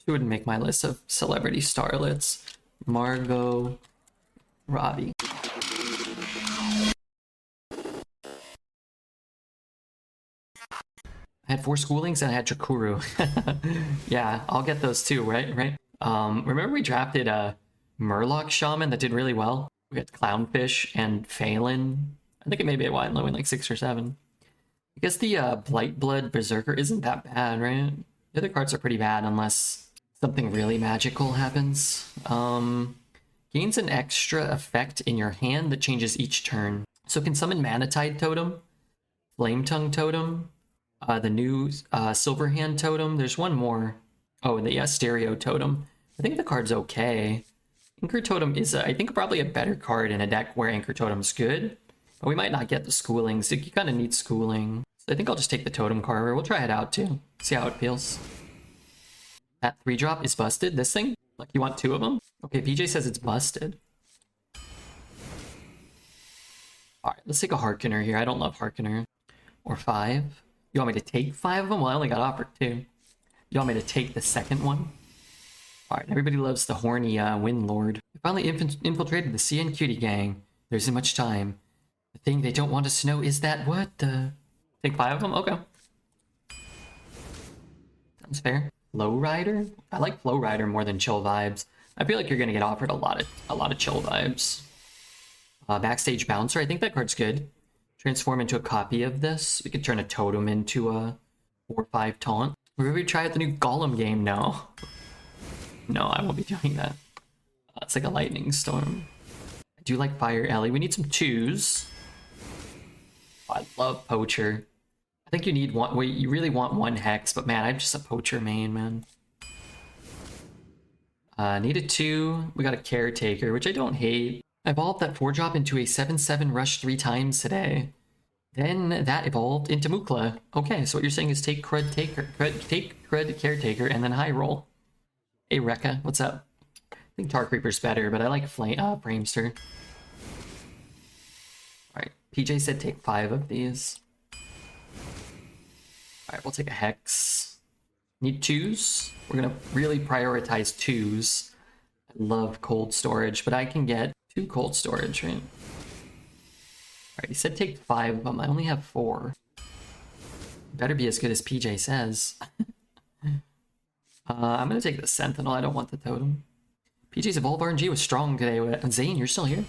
She wouldn't make my list of celebrity starlets. Margot Robbie. I had 4 schoolings and I had Chikuru. Yeah, I'll get those too, right? Remember we drafted a Murloc Shaman that did really well? We had Clownfish and Phelan. I think it may be a wide low in like 6 or 7. I guess the Blightblood Berserker isn't that bad, right? The other cards are pretty bad unless something really magical happens. Gains an extra effect in your hand that changes each turn. So can summon Manatide Totem, Flame Tongue Totem, the new Silver Hand Totem. There's one more. Oh, and the Stereo Totem. I think the card's okay. Anchor Totem is, I think, probably a better card in a deck where Anchor Totem's good. But we might not get the schooling, so you kind of need schooling. So I think I'll just take the Totemcarver. We'll try it out too. See how it feels. That 3-drop is busted. This thing? Like, you want 2 of them? Okay, PJ says it's busted. Alright, let's take a Harkener here. I don't love Harkener. Or 5. You want me to take 5 of them? Well, I only got offered 2. You want me to take the second one? Alright, everybody loves the horny Windlord. We finally infiltrated the CN Cutie gang. There isn't much time. The thing they don't want us to know is that what? Take 5 of them? Okay. Sounds fair. Lowrider? I like Flowrider more than Chill Vibes. I feel like you're gonna get offered a lot of Chill Vibes. Backstage Bouncer, I think that card's good. Transform into a copy of this. We could turn a totem into a 4/5 taunt. We're gonna try out the new Golem game. No. No, I won't be doing that. It's like a lightning storm. I do like Fire Ellie. We need some 2s. I love Poacher. I think you need one. Wait, you really want 1 Hex, but man, I'm just a Poacher main, man. Need a 2. We got a Caretaker, which I don't hate. I evolved that 4-drop into a 7/7 rush 3 times today. Then that evolved into Mukla. Okay, so what you're saying is take take Crud Caretaker, and then high roll. Hey Rekka, what's up? I think Tar Creeper's better, but I like Framester. Alright, PJ said take 5 of these. Alright, we'll take a Hex. Need 2s. We're gonna really prioritize 2s. I love cold storage, but I can get 2 cold storage, right? Alright, he said take 5 of them. I only have 4. Better be as good as PJ says. I'm gonna take the Sentinel. I don't want the Totem. PJ's Evolve RNG was strong today. Zane, you're still here?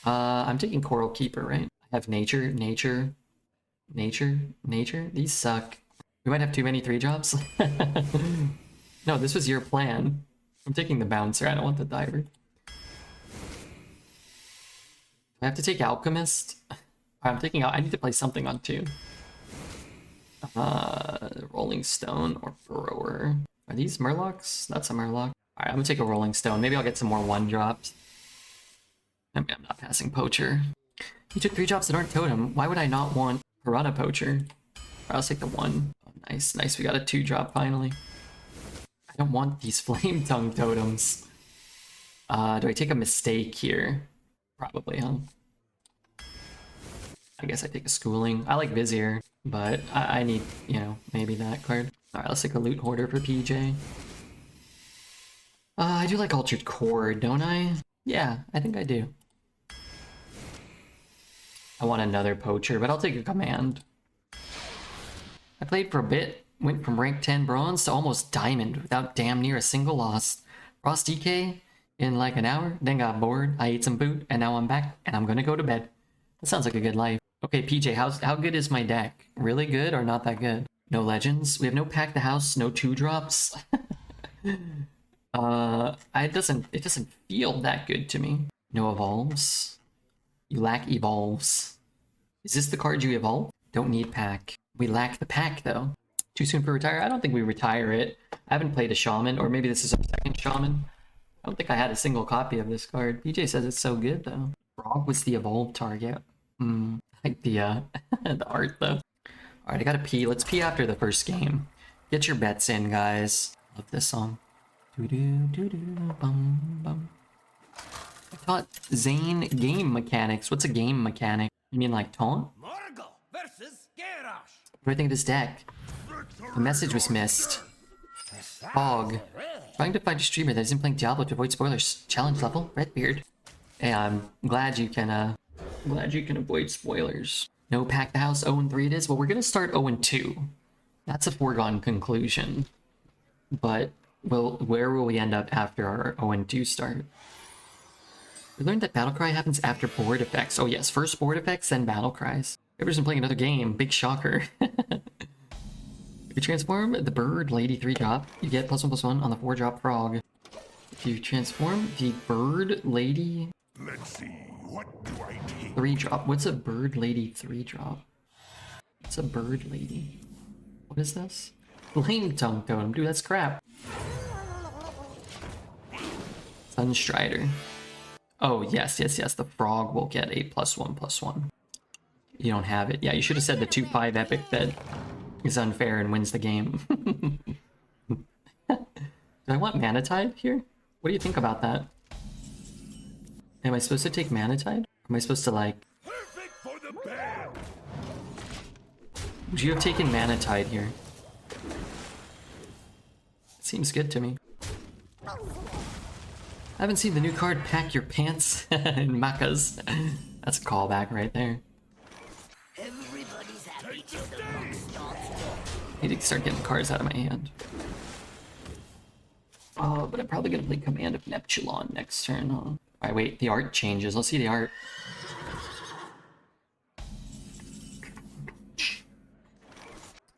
I'm taking Coral Keeper, right? I have Nature. These suck. We might have too many 3-drops. No, this was your plan. I'm taking the Bouncer. I don't want the Diver. I have to take Alchemist. I'm taking out. I need to play something on 2. Rolling Stone or Burrower. Are these Murlocs? That's a Murloc. Alright, I'm gonna take a Rolling Stone. Maybe I'll get some more 1-drops. I mean, I'm not passing Poacher. You took 3 drops that aren't Totem. Why would I not want Piranha Poacher? I'll take the 1. Oh, nice. We got a 2-drop finally. I don't want these Flame Tongue Totems. Do I take a Mistake here? Probably, huh? I guess I take a Schooling. I like Vizier, but I need, you know, maybe that card. Alright, let's take a Loot Hoarder for PJ. I do like Altered Chord, don't I? Yeah, I think I do. I want another Poacher, but I'll take a Command. I played for a bit, went from rank 10 bronze to almost diamond without damn near a single loss. Frost DK in like an hour, then got bored, I ate some boot, and now I'm back, and I'm gonna go to bed. That sounds like a good life. Okay, PJ, how good is my deck? Really good or not that good? No legends? We have no Pack the House, no 2-drops? It doesn't feel that good to me. No evolves. You lack evolves. Is this the card you evolve? Don't need pack. We lack the pack though. Too soon for retire? I don't think we retire it. I haven't played a Shaman, or maybe this is our second Shaman. I don't think I had a single copy of this card. PJ says it's so good though. Frog was the evolved target. Like the the art though. Alright, I gotta pee. Let's pee after the first game. Get your bets in, guys. Love this song. Bum, bum. I taught Zane game mechanics. What's a game mechanic? You mean like taunt? Morgul versus Garrosh. What do I think of this deck? The message was missed. Fog. Trying to find a streamer that isn't playing Diablo to avoid spoilers. Challenge level, Redbeard. Hey, I'm glad you can avoid spoilers. No pack the house, 0-3 it is. Well, we're gonna start 0-2. That's a foregone conclusion. But where will we end up after our 0-2 start? We learned that battle cry happens after board effects. Oh yes, first board effects, then battle cries. Everyone's playing another game. Big shocker. If you transform the bird lady 3-drop, you get +1/+1 on the 4-drop frog. If you transform the bird lady... Let's see, what do I take? 3-drop. What's a bird lady 3-drop? What's a bird lady? What is this? Flame tongue totem. Dude, that's crap. Sunstrider. Oh, yes. The frog will get a +1/+1. You don't have it. Yeah, you should have said the 2-5 epic that is unfair and wins the game. Do I want Manatide here? What do you think about that? Am I supposed to take Manatide? Am I supposed to, like... Perfect for the bear. Would you have taken Manatide here? Seems good to me. I haven't seen the new card Pack Your Pants in Macca's. That's a callback right there. Everybody's happy till the book starts. I need to start getting cards out of my hand. Oh, but I'm probably gonna play Command of Neptulon next turn, huh? Alright, wait, the art changes. Let's see the art.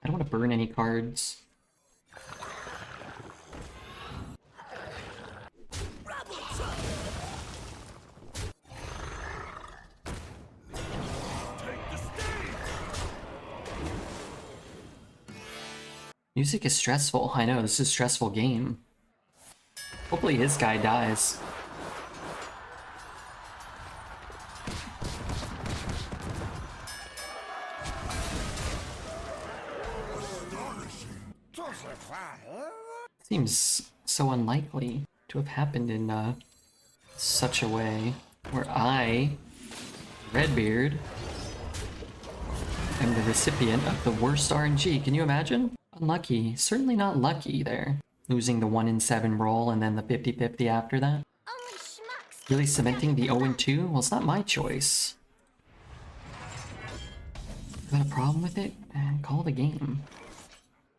I don't want to burn any cards. Music is stressful. I know, this is a stressful game. Hopefully his guy dies. Seems so unlikely to have happened in such a way where I, Redbeard, am the recipient of the worst RNG. Can you imagine? Unlucky. Certainly not lucky there. Losing the 1-in-7 roll and then the 50-50 after that. Really cementing the 0-2? Well, it's not my choice. Got a problem with it? Man, call the game.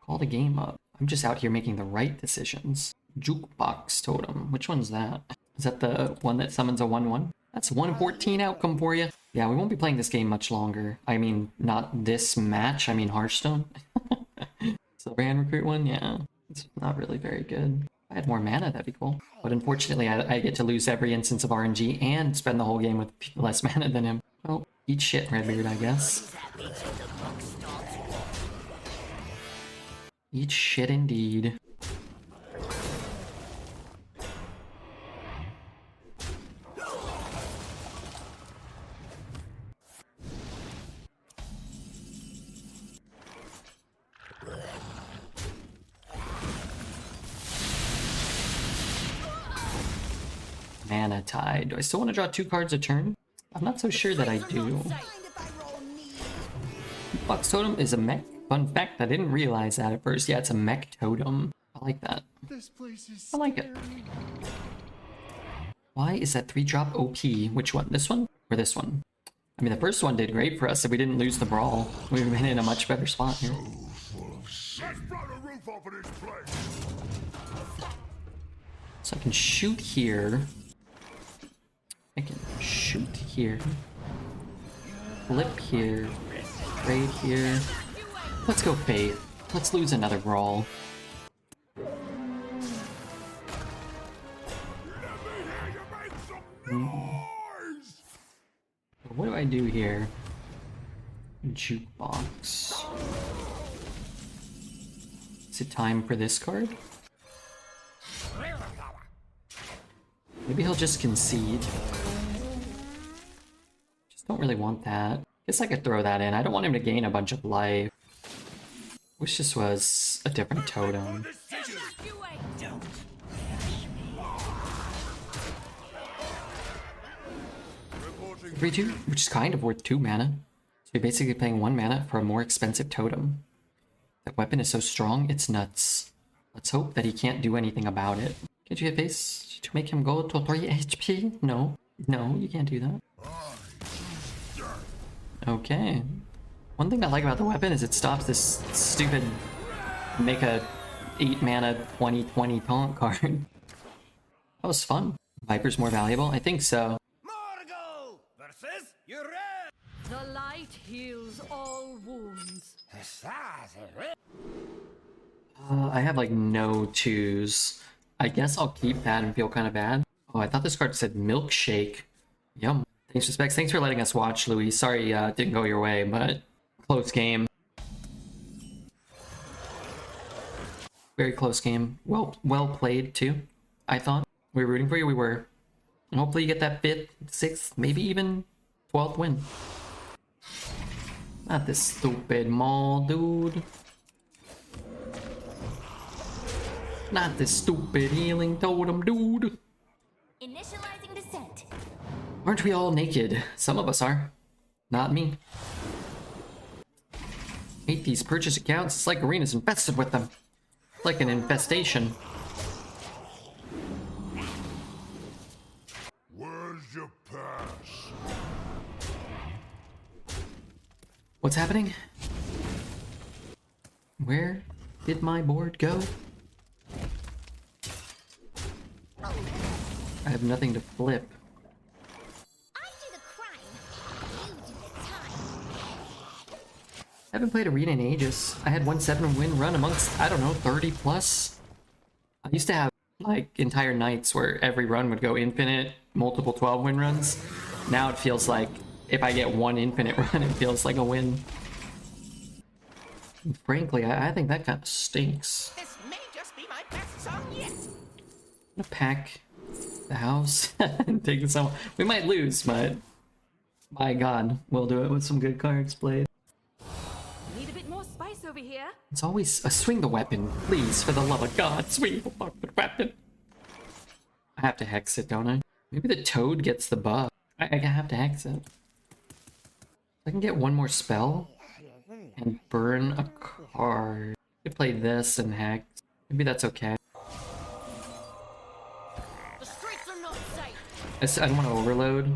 Call the game up. I'm just out here making the right decisions. Jukebox Totem. Which one's that? Is that the one that summons a 1-1? That's a 1-14 outcome for you. Yeah, we won't be playing this game much longer. I mean, not this match. I mean Hearthstone. Silverhand Recruit one? Yeah. It's not really very good. If I had more mana, that'd be cool. But unfortunately, I get to lose every instance of RNG and spend the whole game with less mana than him. Well, eat shit, Redbeard, I guess. Eat shit indeed. Manatide. Do I still want to draw 2 cards a turn? I'm not so sure that I do. Box Totem is a mech. Fun fact, I didn't realize that at first. Yeah, it's a mech totem. I like that. I like it. Why is that 3-drop OP? Which one? This one? Or this one? I mean, the first one did great for us if we didn't lose the brawl. We would have been in a much better spot here. So I can shoot here. I can shoot here. Flip here. Trade here. Let's go Faith. Let's lose another brawl. What do I do here? Jukebox. Is it time for this card? Maybe he'll just concede. Just don't really want that. Guess I could throw that in. I don't want him to gain a bunch of life. Wish this was a different totem. 3-2, which is kind of worth 2 mana. So you're basically paying 1 mana for a more expensive totem. That weapon is so strong, it's nuts. Let's hope that he can't do anything about it. Can't you hit face to make him go to 3 HP? No. No, you can't do that. Okay. One thing I like about the weapon is it stops this stupid make a 8 mana 20/20 taunt card. That was fun. Viper's more valuable? I think so. Morgul versus Ure. The light heals all wounds. I have like no 2s. I guess I'll keep that and feel kind of bad. Oh, I thought this card said milkshake. Yum. Thanks for specs. Thanks for letting us watch, Louis. Sorry it didn't go your way, but close game. Very close game. Well played too, I thought. We were rooting for you, we were. And hopefully you get that 5th, 6th, maybe even 12th win. Not this stupid mall, dude. Not this stupid healing totem, dude. Initializing descent. Aren't we all naked? Some of us are. Not me. Hate these purchase accounts. It's like Arena's infested with them. It's like an infestation. Where's your pass? What's happening? Where did my board go? I have nothing to flip. I do the crime. You do the time. I haven't played Arena in ages. I had 1/7 win run amongst, I don't know, 30 plus. I used to have like entire nights where every run would go infinite, multiple 12 win runs. Now it feels like if I get one infinite run, it feels like a win. And frankly, I think that kind of stinks. This may just be my best song yet. I'm gonna pack the house and take this out. We might lose, but my god, we'll do it with some good cards played. Need a bit more spice over here. It's always swing the weapon, please, for the love of God, swing the fucking weapon. I have to hex it, don't I? Maybe the toad gets the buff. I have to hex it. I can get one more spell and burn a card. I could play this and hex. Maybe that's okay. The streets are not safe. I don't want to overload.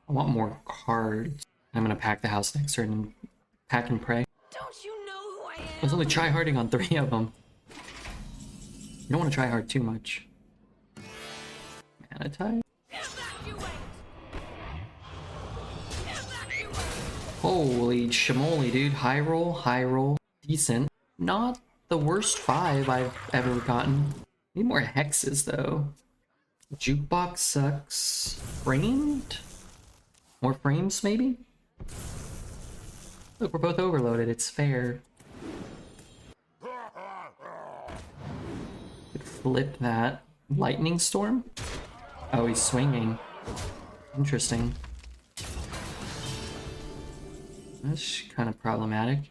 I want more cards. I'm gonna pack the house next turn and pack and pray. Don't you know who I am? I was only tryharding on 3 of them. You don't want to try hard too much. Mana type? Evacuate. Evacuate. Holy chamoly, dude. High roll. Decent. Not the worst 5 I've ever gotten. Need more hexes, though. Jukebox sucks. Framed? More frames, maybe? Look, we're both overloaded. It's fair. Could flip that. Lightning storm? Oh, he's swinging. Interesting. That's kind of problematic.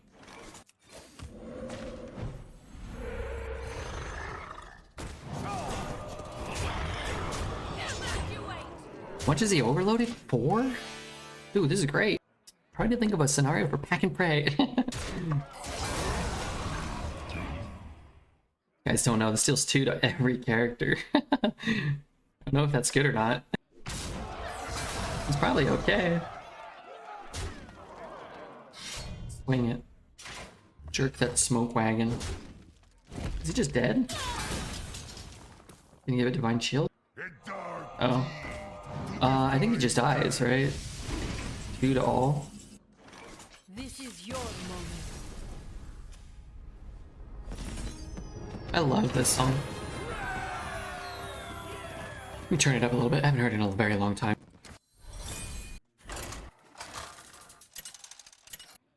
How much is he overloaded? 4? Dude, this is great. Trying to think of a scenario for pack and pray. Guys don't know, this deals 2 to every character. I don't know if that's good or not. It's probably okay. Swing it. Jerk that smoke wagon. Is he just dead? Can you give a divine shield? Oh. I think he just dies, right? 2 to all. This is your moment. I love this song. Let me turn it up a little bit. I haven't heard it in a very long time.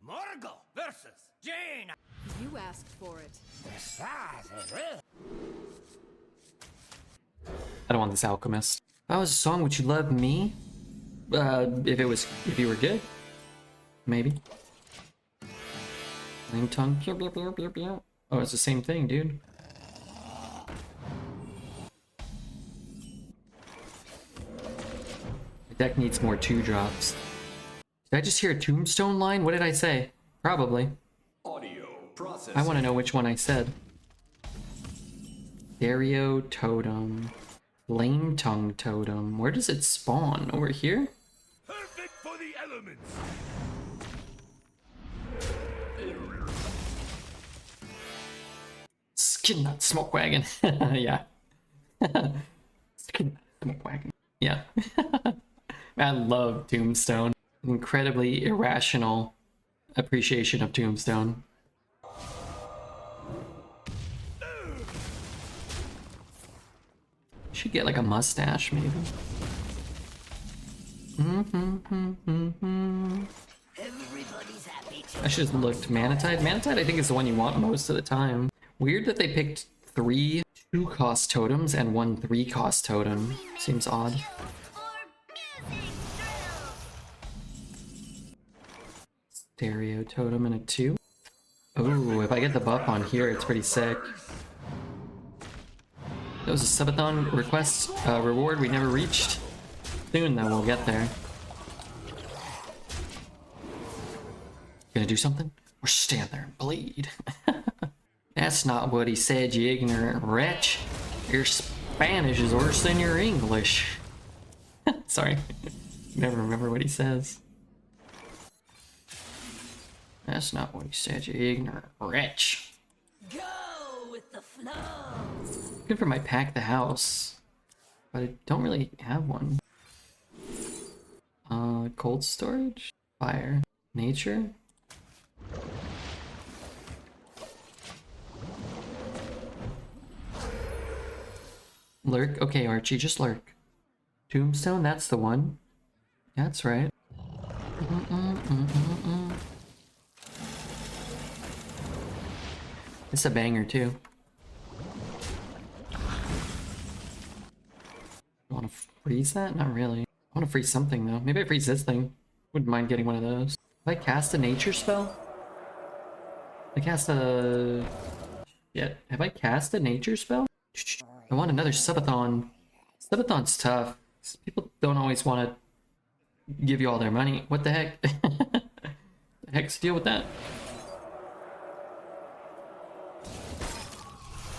Morgul versus Jane. You asked for it. I don't want this alchemist. If I was a song, would you love me? If you were good, maybe. Flame tongue. Oh, it's the same thing, dude. The deck needs more 2-drops. Did I just hear a tombstone line? What did I say? Probably. Audio process. I want to know which one I said. Stereo Totem. Flame Tongue Totem. Where does it spawn? Over here? Perfect for the elements. Skin that smoke wagon. Yeah. Skin that smoke wagon. Yeah. I love Tombstone. Incredibly irrational appreciation of Tombstone. Should get like a mustache, maybe. Everybody's happy to I should have looked Manatide. Manatide, I think, is the one you want most of the time. Weird that they picked 3 2-cost totems and 1 3-cost totem. Seems odd. Stereo Totem and a 2. Oh, if I get the buff on here, it's pretty sick. That was a subathon request reward we never reached. Soon, though, we'll get there. Gonna do something? Or stand there and bleed? That's not what he said, you ignorant wretch. Your Spanish is worse than your English. Sorry. Never remember what he says. That's not what he said, you ignorant wretch. go with the flow. Good for my pack the house, but I don't really have one. Cold storage, fire, nature. Lurk. Okay, Archie, just lurk. Tombstone, that's the one. That's right. It's a banger too. I want to freeze that? Not really. I want to freeze something though. Maybe I freeze this thing. Wouldn't mind getting one of those. If I cast a nature spell? I cast a... Yeah, have I cast a nature spell? I want another subathon. Subathon's tough. People don't always want to give you all their money. What the heck? The heck's the deal with that?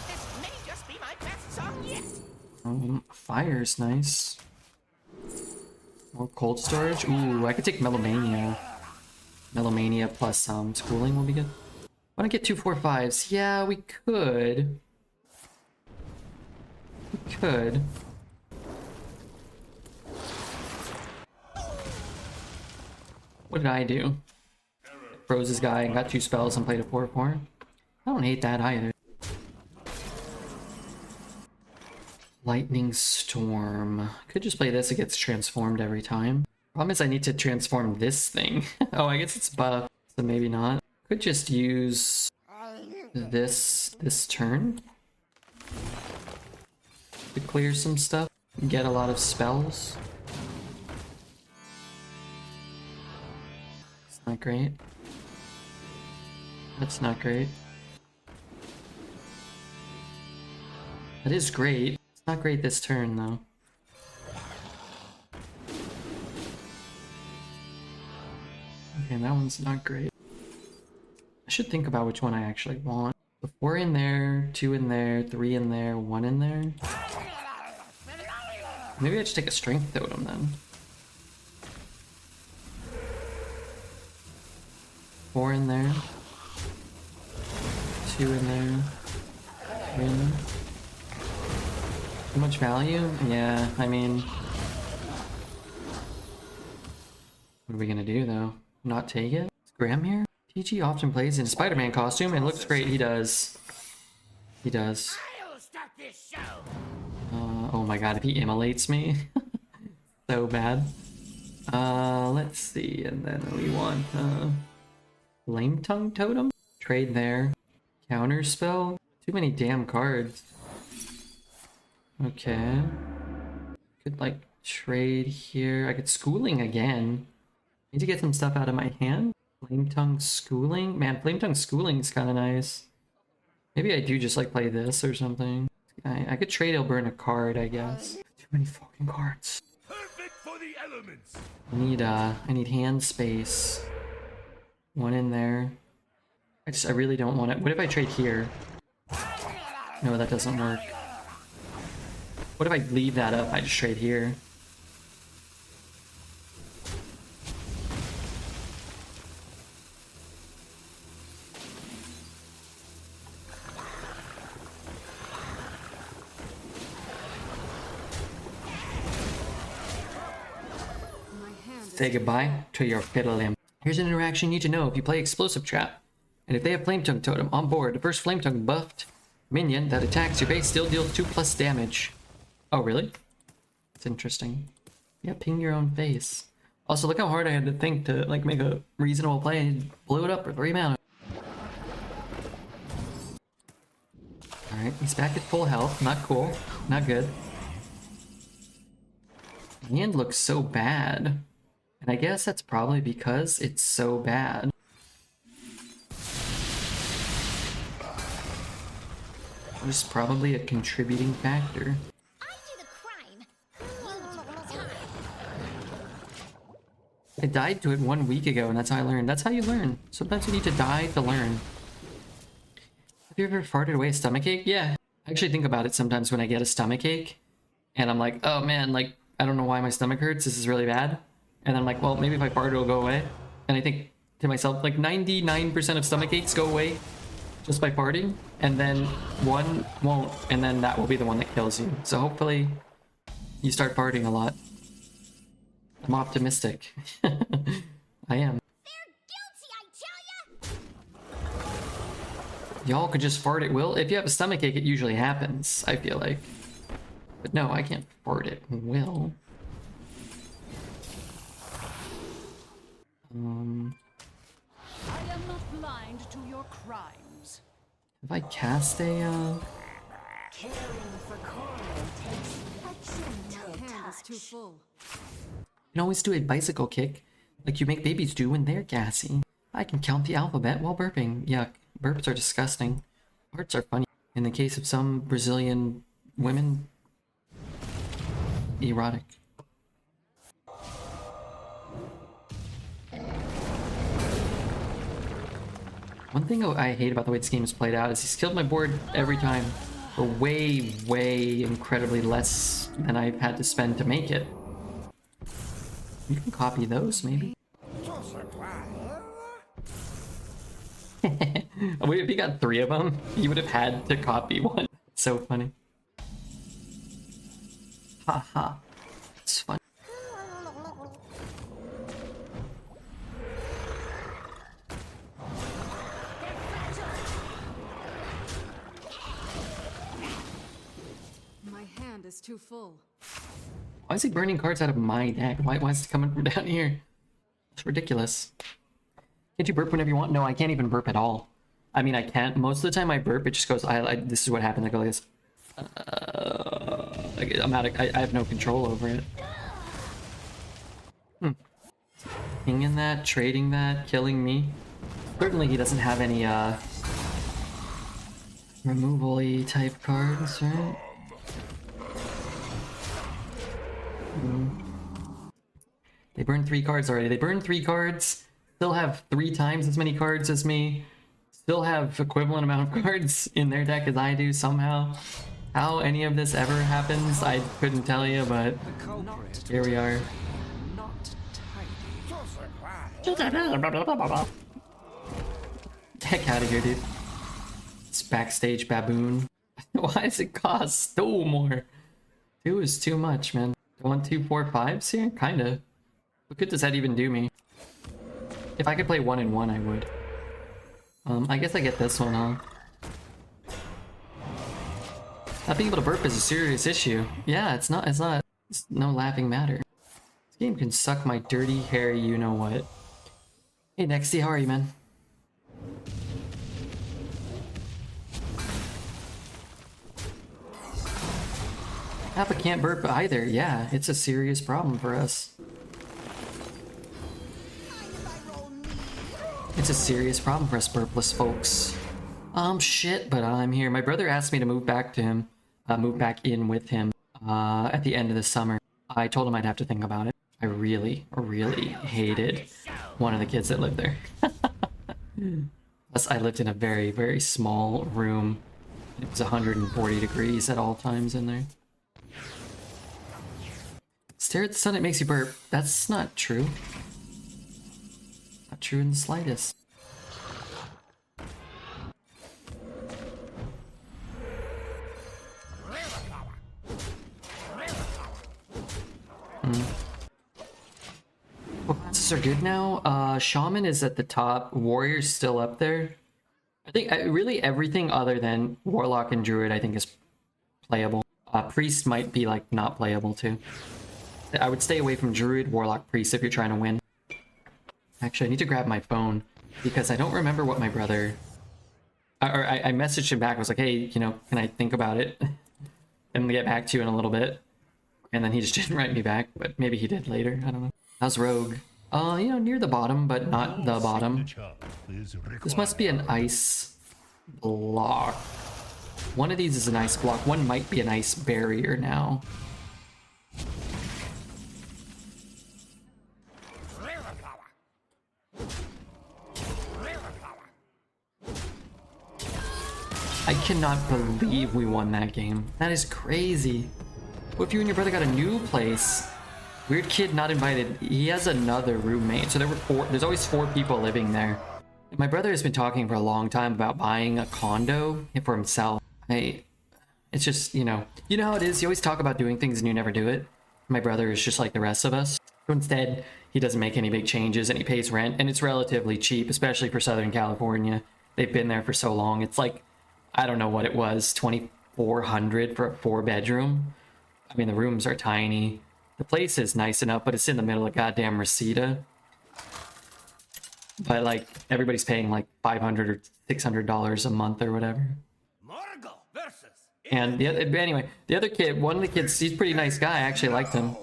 This may just be my best song yet. Fire's nice. More cold storage. Ooh, I could take Melomania. Melomania plus schooling will be good. Want to get 2 4 5s? Yeah, we could. We could. What did I do? Froze his guy and got 2 spells and played a 4/4. I don't hate that either. Lightning Storm. Could just play this, it gets transformed every time. Problem is I need to transform this thing. Oh, I guess it's buff, so maybe not. Could just use this turn to clear some stuff. Get a lot of spells. It's not great. That's not great. That is great. Not great this turn, though. Okay, that one's not great. I should think about which one I actually want. So 4 in there, 2 in there, 3 in there, 1 in there. Maybe I should take a strength totem then. 4 in there. 2 in there. 3 in there. Too much value? Yeah, I mean... What are we gonna do, though? Not take it? Is Graham here? TG often plays in a Spider-Man costume and looks great. He does. He does. I'll start this show. Oh my god, if he immolates me. So bad. Let's see, and then we want, Flame Tongue Totem? Trade there. Counter spell? Too many damn cards. Okay. Could, like, trade here. I could Schooling again. Need to get some stuff out of my hand. Flame Tongue Schooling? Man, Flame Tongue Schooling is kind of nice. Maybe I do just, like, play this or something. I could trade or burn a card, I guess. Too many fucking cards. Perfect for the elements. I need hand space. 1 in there. I really don't want it. What if I trade here? No, that doesn't work. What if I leave that up? I just trade here. Say goodbye to your fiddle. Here's an interaction you need to know if you play Explosive Trap. And if they have Flame Tongue Totem on board, the first Flame Tongue buffed minion that attacks your base still deals 2+ damage. Oh, really? That's interesting. Yeah, ping your own face. Also, look how hard I had to think to like make a reasonable play and blew it up for 3 mana. Alright, he's back at full health. Not cool. Not good. The hand looks so bad. And I guess that's probably because it's so bad. It's probably a contributing factor. I do the crime. You do the time. I died to it 1 week ago, and that's how I learned. That's how you learn. Sometimes you need to die to learn. Have you ever farted away a stomachache? Yeah. I actually think about it sometimes when I get a stomachache, and I'm like, oh man, like, I don't know why my stomach hurts. This is really bad. And then I'm like, well, maybe if I fart, it'll go away. And I think to myself, like 99% of stomach aches go away just by farting. And then one won't, and then that will be the one that kills you. So hopefully you start farting a lot. I'm optimistic. I am. They're guilty, I tell ya! Y'all could just fart at will. If you have a stomach ache, it usually happens, I feel like. But no, I can't fart at will. I am not blind to your crimes. If I cast a, Caring for Coral takes a gentle My hand is too touch. full. You can always do a bicycle kick, like you make babies do when they're gassy. I can count the alphabet while burping. Yuck. Burps are disgusting. Farts are funny. In the case of some Brazilian women, erotic. One thing I hate about the way this game is played out is he's killed my board every time for way, way incredibly less than I've had to spend to make it. You can copy those, maybe. Wait, if he got 3 of them, he would have had to copy one. So funny. Ha ha. It's fun. My hand is too full. Why is he burning cards out of my deck? Why is it coming from down here? It's ridiculous. Can't you burp whenever you want? No, I can't even burp at all. I mean, I can't. Most of the time I burp, it just goes, this is what happens. I go like this. I have no control over it. Pinging that, trading that, killing me. Certainly he doesn't have any, removal-y type cards, right? They burned 3 cards already. They burned 3 cards. Still have 3 times as many cards as me. Still have equivalent amount of cards in their deck as I do somehow. How any of this ever happens, I couldn't tell you, but here we are. Heck out of here, dude. It's backstage baboon. Why does it cost so more? 2 is too much, man. 1, 2, 4, 5s here? Kinda. What good does that even do me? If I could play 1 and 1, I would. I guess I get this one, huh? Not being able to burp is a serious issue. Yeah, it's no laughing matter. This game can suck my dirty, hairy you-know-what. Hey, Nexty, how are you, man? Appa can't burp either. Yeah, it's a serious problem for us. It's a serious problem for us burpless folks. Shit, but I'm here. My brother asked me to move back to him, move back in with him, at the end of the summer. I told him I'd have to think about it. I really, really hated one of the kids that lived there. Plus, I lived in a very, very small room. It was 140 degrees at all times in there. Stare at the sun, it makes you burp. That's not true. Not true in the slightest. Classes are good now. Shaman is at the top. Warrior's still up there. I think really everything other than Warlock and Druid I think is playable. Priest might be like not playable too. I would stay away from Druid, Warlock, Priest if you're trying to win. Actually, I need to grab my phone because I don't remember what my brother... I messaged him back. I was like, hey, you know, can I think about it? And get back to you in a little bit. And then he just didn't write me back, but maybe he did later. I don't know. How's Rogue? You know, near the bottom, but not the bottom. This must be an ice block. One of these is an ice block. One might be an ice barrier now. I cannot believe we won that game. That is crazy. What if you and your brother got a new place? Weird kid not invited. He has another roommate. So there's always 4 people living there. My brother has been talking for a long time about buying a condo for himself. It's just, you know how it is. You always talk about doing things and you never do it. My brother is just like the rest of us. So instead, he doesn't make any big changes and he pays rent and it's relatively cheap, especially for Southern California. They've been there for so long. It's like, I don't know what it was, $2,400 for a 4-bedroom. I mean, the rooms are tiny. The place is nice enough, but it's in the middle of goddamn Reseda. But like, everybody's paying like $500 or $600 a month or whatever. And anyway, the other kid, one of the kids, he's a pretty nice guy. I actually liked him.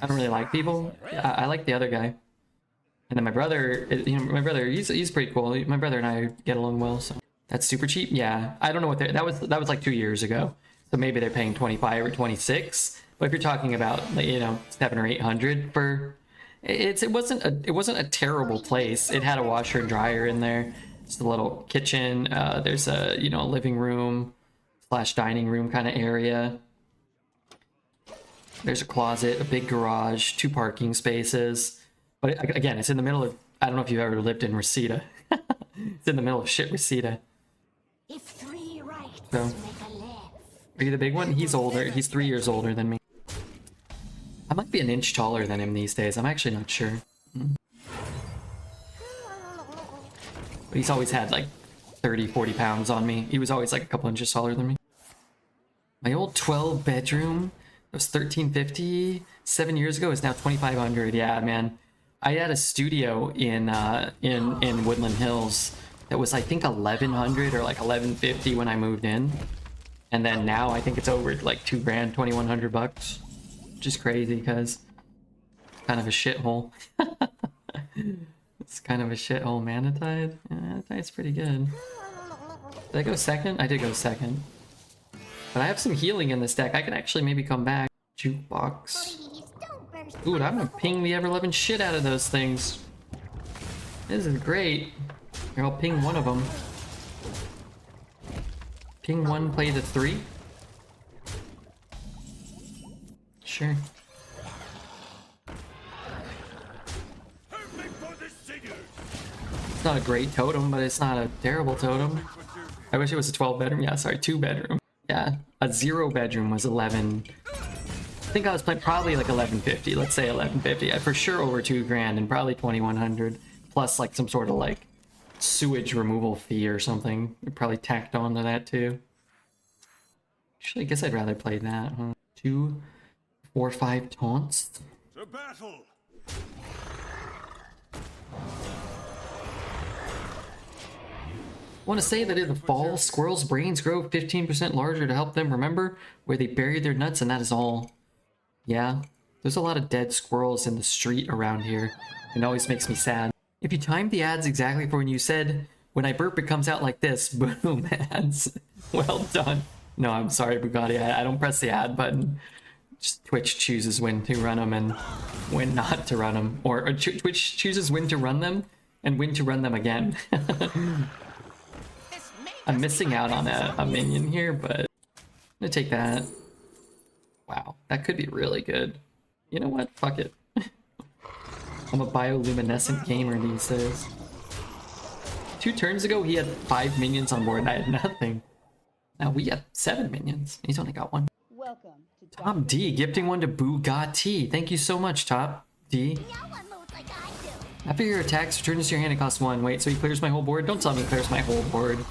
I don't really like people. I like the other guy. And then my brother, he's pretty cool. My brother and I get along well, so. That's super cheap. Yeah, I don't know what that was like 2 years ago. So maybe they're paying 25 or 26. But if you're talking about, you know, 700 or 800 for, it wasn't a terrible place. It had a washer and dryer in there. It's a little kitchen. There's a, you know, living room / dining room kind of area. There's a closet, a big garage, 2 parking spaces. But again, it's in the middle of, I don't know if you've ever lived in Reseda. It's in the middle of shit Reseda. If 3 rights So, make a left. are you the big one? He's older. He's 3 years older than me. I might be an inch taller than him these days. I'm actually not sure. But he's always had like 30, 40 pounds on me. He was always like a couple inches taller than me. My old 12-bedroom, it was $1,350 7 years ago, is now $2,500. Yeah, man. I had a studio in Woodland Hills that was, I think, $1,100 or like $1,150 when I moved in, and then now I think it's over like $2,000, $2,100, which is crazy because it's kind of a shithole. It's kind of a shithole. Manatide. Yeah, Manatide's pretty good. Did I go second? I did go second, but I have some healing in this deck. I can actually maybe come back. Jukebox. Dude, I'm gonna ping the ever-loving shit out of those things. This is great. Here, I'll ping one of them. Ping 1, play the 3. Sure. It's not a great totem, but it's not a terrible totem. I wish it was a 12-bedroom. Yeah, sorry, 2-bedroom. Yeah, a 0-bedroom was 11. I think I was playing probably like 1150. Let's say 1150. For sure over $2,000 and probably 2,100 plus like some sort of like sewage removal fee or something. We probably tacked on to that too. Actually, I guess I'd rather play that. Huh? 2, 4, 5 taunts. To battle. Want to say that in the fall, squirrels' brains grow 15% larger to help them remember where they buried their nuts, and that is all. Yeah, there's a lot of dead squirrels in the street around here. It always makes me sad. If you timed the ads exactly for when you said, when I burp it comes out like this, boom, ads. Well done. No, I'm sorry, Bugatti, I don't press the ad button. Just Twitch chooses when to run them and when not to run them. Or Twitch chooses when to run them and when to run them again. I'm missing out on a minion here, but I'm gonna take that. Wow, that could be really good. You know what? Fuck it. I'm a bioluminescent gamer these days. 2 turns ago, he had 5 minions on board and I had nothing. Now we have 7 minions. He's only got 1. Welcome to Top D, gifting 1 to Bugatti. Thank you so much, Top D. No one moves like I do. After your attacks, returns to your hand, it costs 1. Wait, so he clears my whole board? Don't tell me he clears my whole board.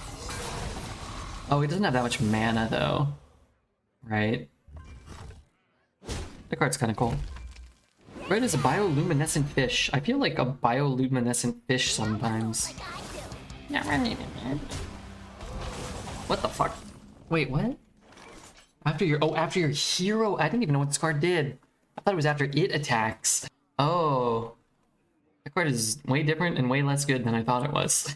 Oh, he doesn't have that much mana, though. Right? The card's kind of cool. Red is a bioluminescent fish. I feel like a bioluminescent fish sometimes. What the fuck? Wait, what? After your hero. I didn't even know what this card did. I thought it was after it attacks. Oh. That card is way different and way less good than I thought it was.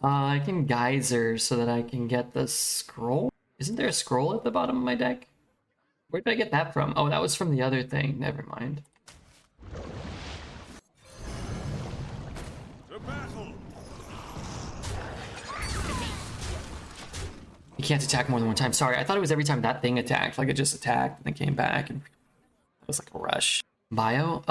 I can geyser so that I can get the scroll. Isn't there a scroll at the bottom of my deck? Where did I get that from? Oh, that was from the other thing. Never mind. To battle. You can't attack more than 1 time. Sorry, I thought it was every time that thing attacked. Like it just attacked and then came back and it was like a rush. Bio?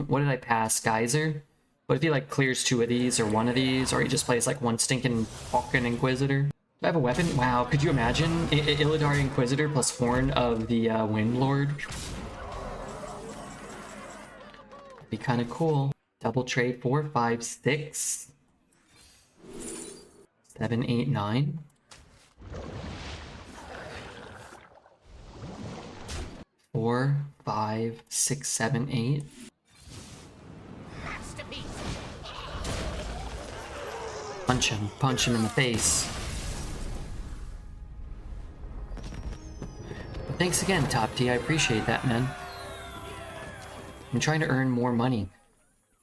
What did I pass? Geyser? What if he like clears 2 of these or 1 of these, or he just plays like 1 stinking fucking Inquisitor? Do I have a weapon? Wow, could you imagine? Illidari Inquisitor plus Horn of the Wind Lord. Be kind of cool. Double trade 4, 5, 6, 7, 8, 9. 4, 5, 6, 7, 8. Punch him in the face. But thanks again, Top T. I appreciate that, man. I'm trying to earn more money.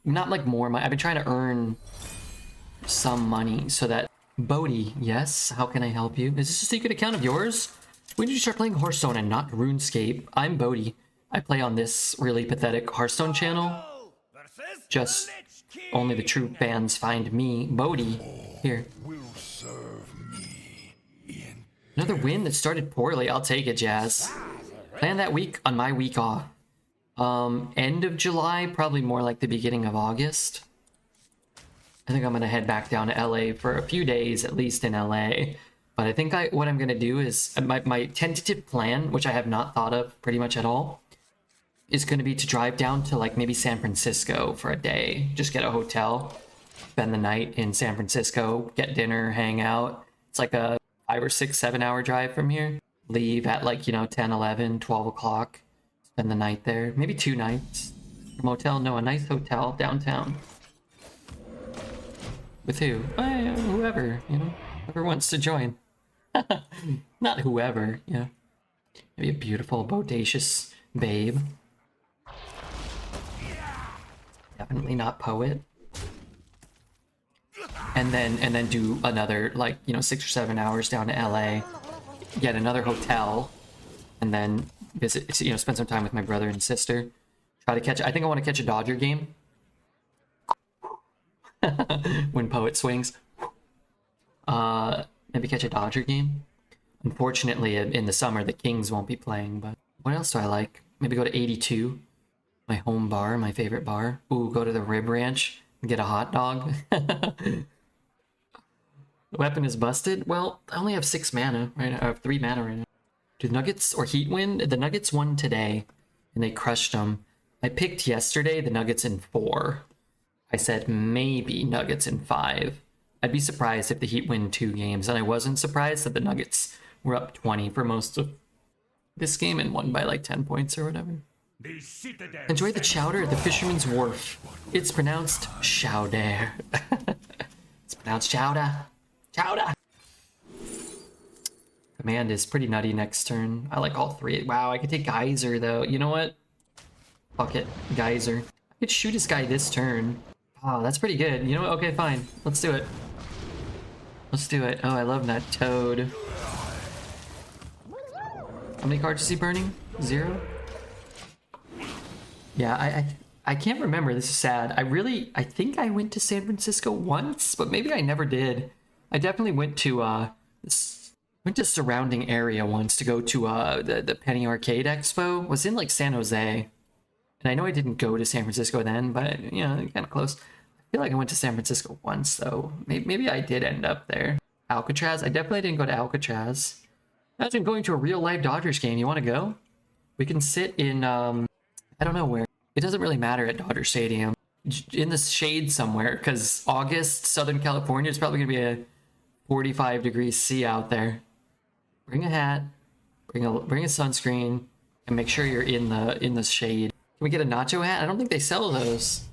Not like more money. I've been trying to earn some money so that... Bodhi, yes? How can I help you? Is this a secret account of yours? When did you start playing Hearthstone and not RuneScape? I'm Bodhi. I play on this really pathetic Hearthstone channel. Just only the true fans find me. Bodhi. Here. Another win that started poorly. I'll take it, Jazz. Plan that week on my week off. End of July, probably more like the beginning of August. I think I'm gonna head back down to LA for a few days, at least in LA. But I think what I'm gonna do is my tentative plan, which I have not thought of pretty much at all, is gonna be to drive down to like maybe San Francisco for a day. Just get a hotel, spend the night in San Francisco, get dinner, hang out. It's like a 5 or 6, 7 hour drive from here. Leave at like, 10, 11, 12 o'clock. Spend the night there. Maybe 2 nights. A motel? No, a nice hotel downtown. With who? Whoever, whoever wants to join. Not whoever, Maybe a beautiful, bodacious babe. Definitely not poet. And then do another 6 or 7 hours down to LA, get another hotel, and then visit, spend some time with my brother and sister. Try to catch, I think I want to catch a Dodger game. When poet swings. Maybe catch a Dodger game. Unfortunately, in the summer, the Kings won't be playing, but what else do I like? Maybe go to 82, my home bar, my favorite bar. Ooh, go to the Rib Ranch and get a hot dog. The weapon is busted. Well, I only have 6 mana, right? I have 3 mana right now. Do the Nuggets or Heat win? The Nuggets won today, and they crushed them. I picked yesterday the Nuggets in 4. I said maybe Nuggets in 5. I'd be surprised if the Heat win 2 games, and I wasn't surprised that the Nuggets were up 20 for most of this game and won by like 10 points or whatever. Enjoy the chowder at the Fisherman's Wharf. It's pronounced chowder. It's pronounced chowder. Chowder! Command is pretty nutty next turn. I like all 3. Wow, I could take Geyser though. You know what? Fuck it. Geyser. I could shoot this guy this turn. Oh, that's pretty good. You know what? Okay, fine. Let's do it. Let's do it. Oh, I love that toad. How many cards is he burning? 0? Yeah, I can't remember. This is sad. I think I went to San Francisco once, but maybe I never did. I definitely went to Went to surrounding area once to go to the Penny Arcade Expo. Was in like San Jose. And I know I didn't go to San Francisco then, but you know, kind of close. I feel like I went to San Francisco once though. Maybe I did end up there. Alcatraz? I definitely didn't go to Alcatraz. Imagine going to a real life Dodgers game. You want to go? We can sit in, I don't know where. It doesn't really matter at Dodger Stadium. In the shade somewhere, because August, Southern California, is probably going to be a 45 degrees C out there. Bring a hat, bring a sunscreen, and make sure you're in the shade. Can we get a nacho hat? I don't think they sell those.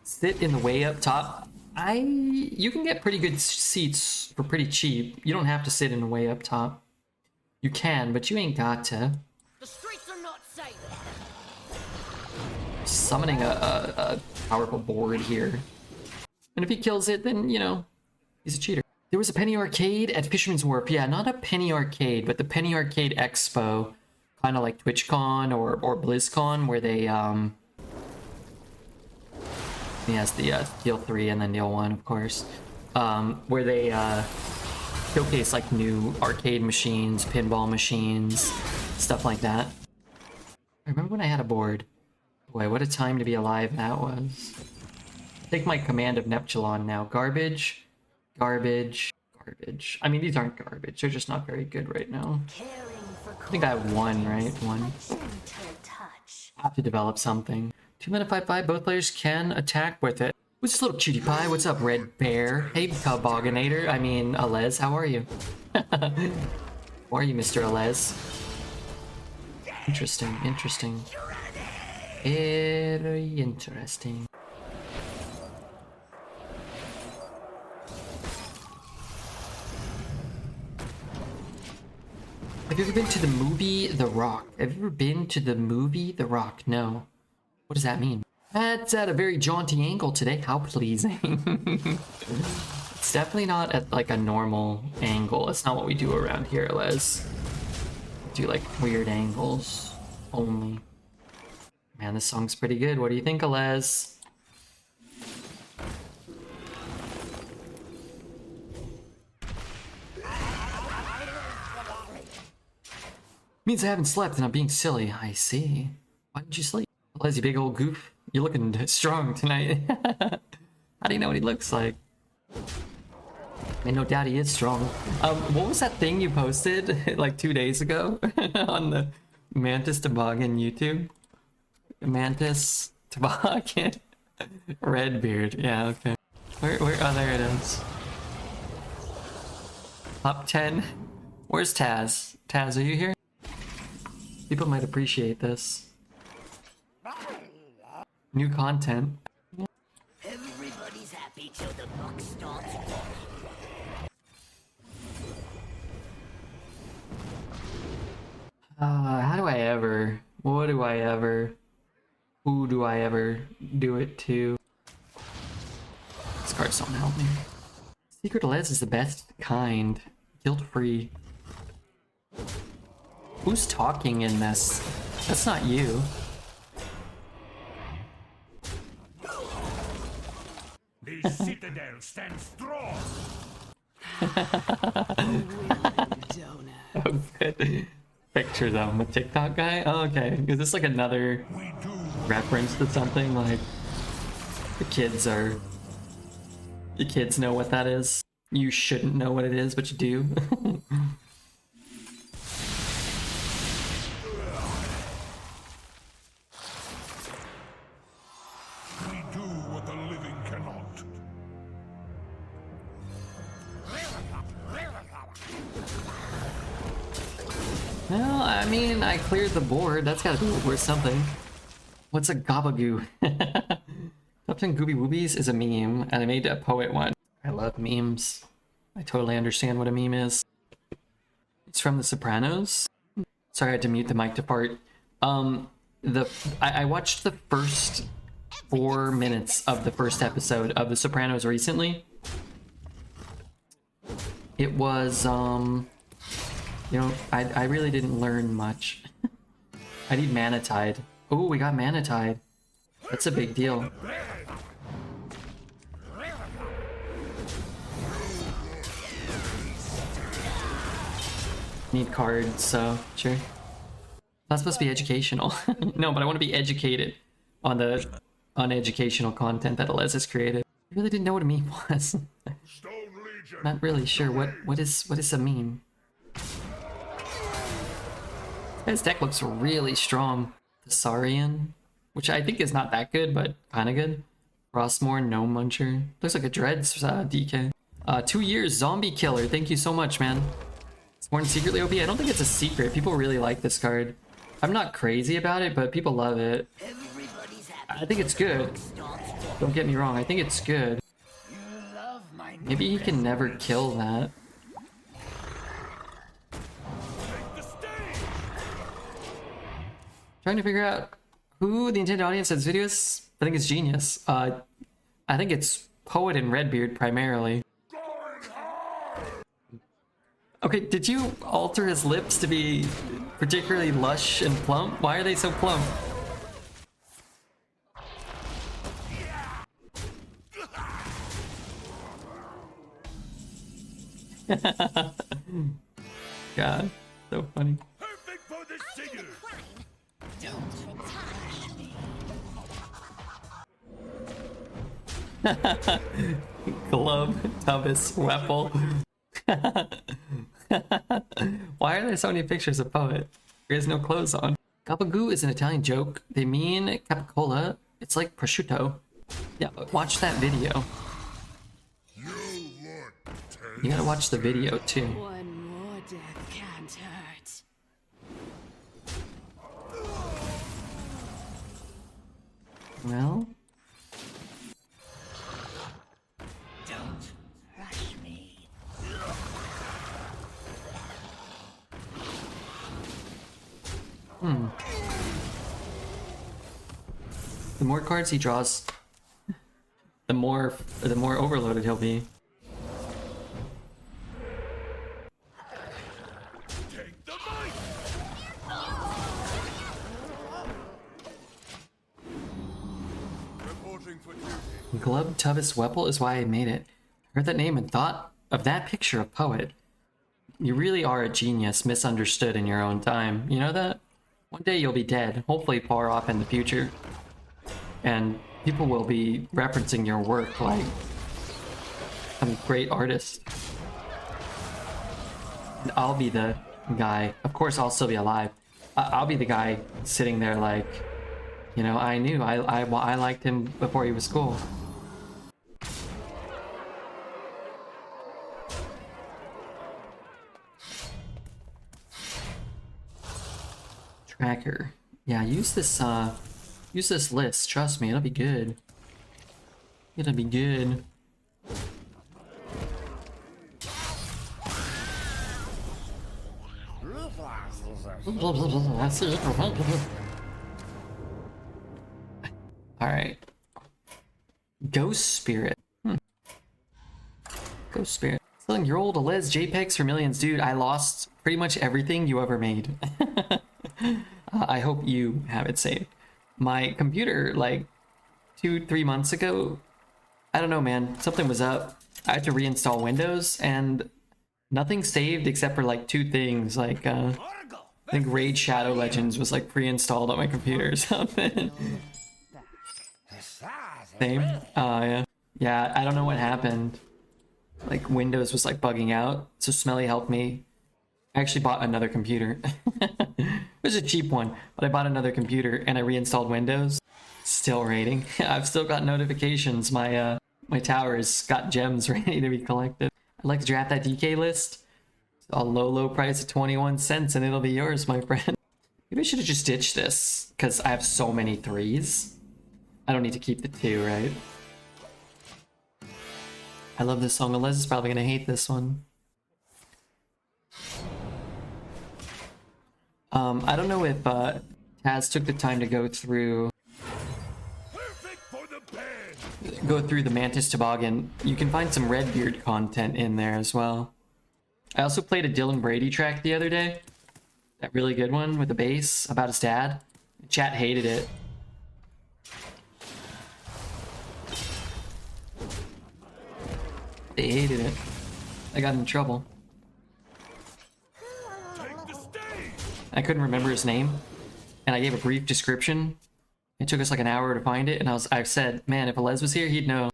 Sit in the way up top. You can get pretty good seats for pretty cheap. You don't have to sit in the way up top. You can, but you ain't got to. The streets are not safe. Summoning a powerful board here. And if he kills it, then, you know, he's a cheater. There was a Penny Arcade at Fisherman's Wharf. Yeah, not a Penny Arcade, but the Penny Arcade Expo. Kind of like TwitchCon or BlizzCon, where they, he has the Deal 3 and then Deal 1, of course. Where they showcase like new arcade machines, pinball machines, stuff like that. I remember when I had a board. Boy, what a time to be alive that was. Take my command of Neptulon now. Garbage, garbage, garbage. I mean, these aren't garbage. They're just not very good right now. I think I have one, right? One. I have to develop something. 2 mana 5/5. Both players can attack with it. What's this little cutie pie? What's up, Red Bear? Hey, Toboganator. I mean, Alez, how are you? How are you, Mr. Alez? Interesting, interesting. Very interesting. Have you ever been to the movie The Rock? Have you ever been to the movie The Rock? No. What does that mean? That's at a very jaunty angle today. How pleasing. It's definitely not at like a normal angle. That's not what we do around here, Les. We do like weird angles only. Man, this song's pretty good. What do you think, Les? Means I haven't slept and I'm being silly. I see. Why didn't you sleep? Les, you big old goof. You're looking strong tonight. How do you know what he looks like? I no doubt he is strong. What was that thing you posted like 2 days ago on the Mantis Toboggan YouTube? Mantis Toboggan. Redbeard. Yeah, okay. Where? Oh, there it is. Top 10. Where's Taz? Taz, are you here? People might appreciate this. New content. Everybody's happy till the buck starts. How do I ever? What do I ever? Who do I ever do it to? These cards don't help me. Secret Les is the best kind. Guilt-free. Who's talking in this? That's not you. The citadel stands strong. Oh, good. Pictures of him, a TikTok guy? Oh, okay. Is this like another reference to something? Like, the kids know what that is. You shouldn't know what it is, but you do. We do what the living cannot. Well, I mean, I cleared the board. That's gotta be worth something. What's a gabagoo? Top 10 Gooby Woobies is a meme, and I made a poet one. I love memes. I totally understand what a meme is. It's from The Sopranos. Sorry, I had to mute the mic to fart. I watched the first 4 minutes of the first episode of The Sopranos recently. It was, you know, I really didn't learn much. I need Mana Tide. Oh, we got Mana Tide. That's a big deal. Need cards, so sure. Not supposed to be educational. No, but I want to be educated on the uneducational content that Alez has created. I really didn't know what a meme was. Stone Legion. Not really sure what is a meme. This deck looks really strong. Thessarian, which I think is not that good, but kind of good. Frostmourne, Gnome Muncher. Looks like a Dreads DK. 2 years, Zombie Killer. Thank you so much, man. It's more than secretly OP. I don't think it's a secret. People really like this card. I'm not crazy about it, but people love it. Everybody's happy. I think it's good. Don't get me wrong. I think it's good. You love my Maybe he can never kill that. Take the stage. Trying to figure out who the intended audience has videos. I think it's Genius. I think it's Poet and Redbeard primarily. Okay, did you alter his lips to be particularly lush and plump? Why are they so plump? God, so funny. Perfect for the singers. Glove, Tubbis, Weppel. Why are there so many pictures of Poet? He has no clothes on. Gabagoo is an Italian joke. They mean capicola. It's like prosciutto. Yeah, but watch that video. You look You gotta watch the video too. One more death can't hurt. Well, Don't rush me. the more cards he draws, the more overloaded he'll be. take the mic. Reporting for duty. Glub Tubbis Weppel is why I made it. Heard that name and thought of that picture of Poet. You really are a genius, misunderstood in your own time. You know that? One day you'll be dead, hopefully far off in the future. And people will be referencing your work like some great artist. And I'll be the guy. Of course, I'll still be alive. I'll be the guy sitting there like, you know, I knew I liked him before he was cool. Tracker. Yeah, use this list. Trust me, it'll be good. It'll be good. Alright. Ghost Spirit. Ghost Spirit. Selling your old Alez JPEGs for millions. Dude, I lost pretty much everything you ever made. I hope you have it saved. My computer, like 2-3 months ago, I don't know, man, something was up. I had to reinstall Windows and nothing saved except for like 2 things. Like, I think Raid Shadow Legends was like pre-installed on my computer or something. Same. Yeah. Yeah, I don't know what happened. Like Windows was like bugging out, so Smelly helped me. I actually bought another computer. It was a cheap one, but I bought another computer and I reinstalled Windows. Still raiding. I've still got notifications. My tower's got gems ready to be collected. I'd like to draft that DK list. A low price of 21 cents and it'll be yours, my friend. Maybe I should have just ditched this because I have so many 3s. I don't need to keep the 2, right? I love this song. Alez is probably gonna hate this one. I don't know if Taz took the time to go through the Mantis Toboggan. You can find some Redbeard content in there as well. I also played a Dylan Brady track the other day. That really good one with the bass about his dad. Chat hated it. They hated it. I got in trouble. Take I couldn't remember his name, and I gave a brief description. It took us like an hour to find it, and I said, man, if Alez was here, he'd know.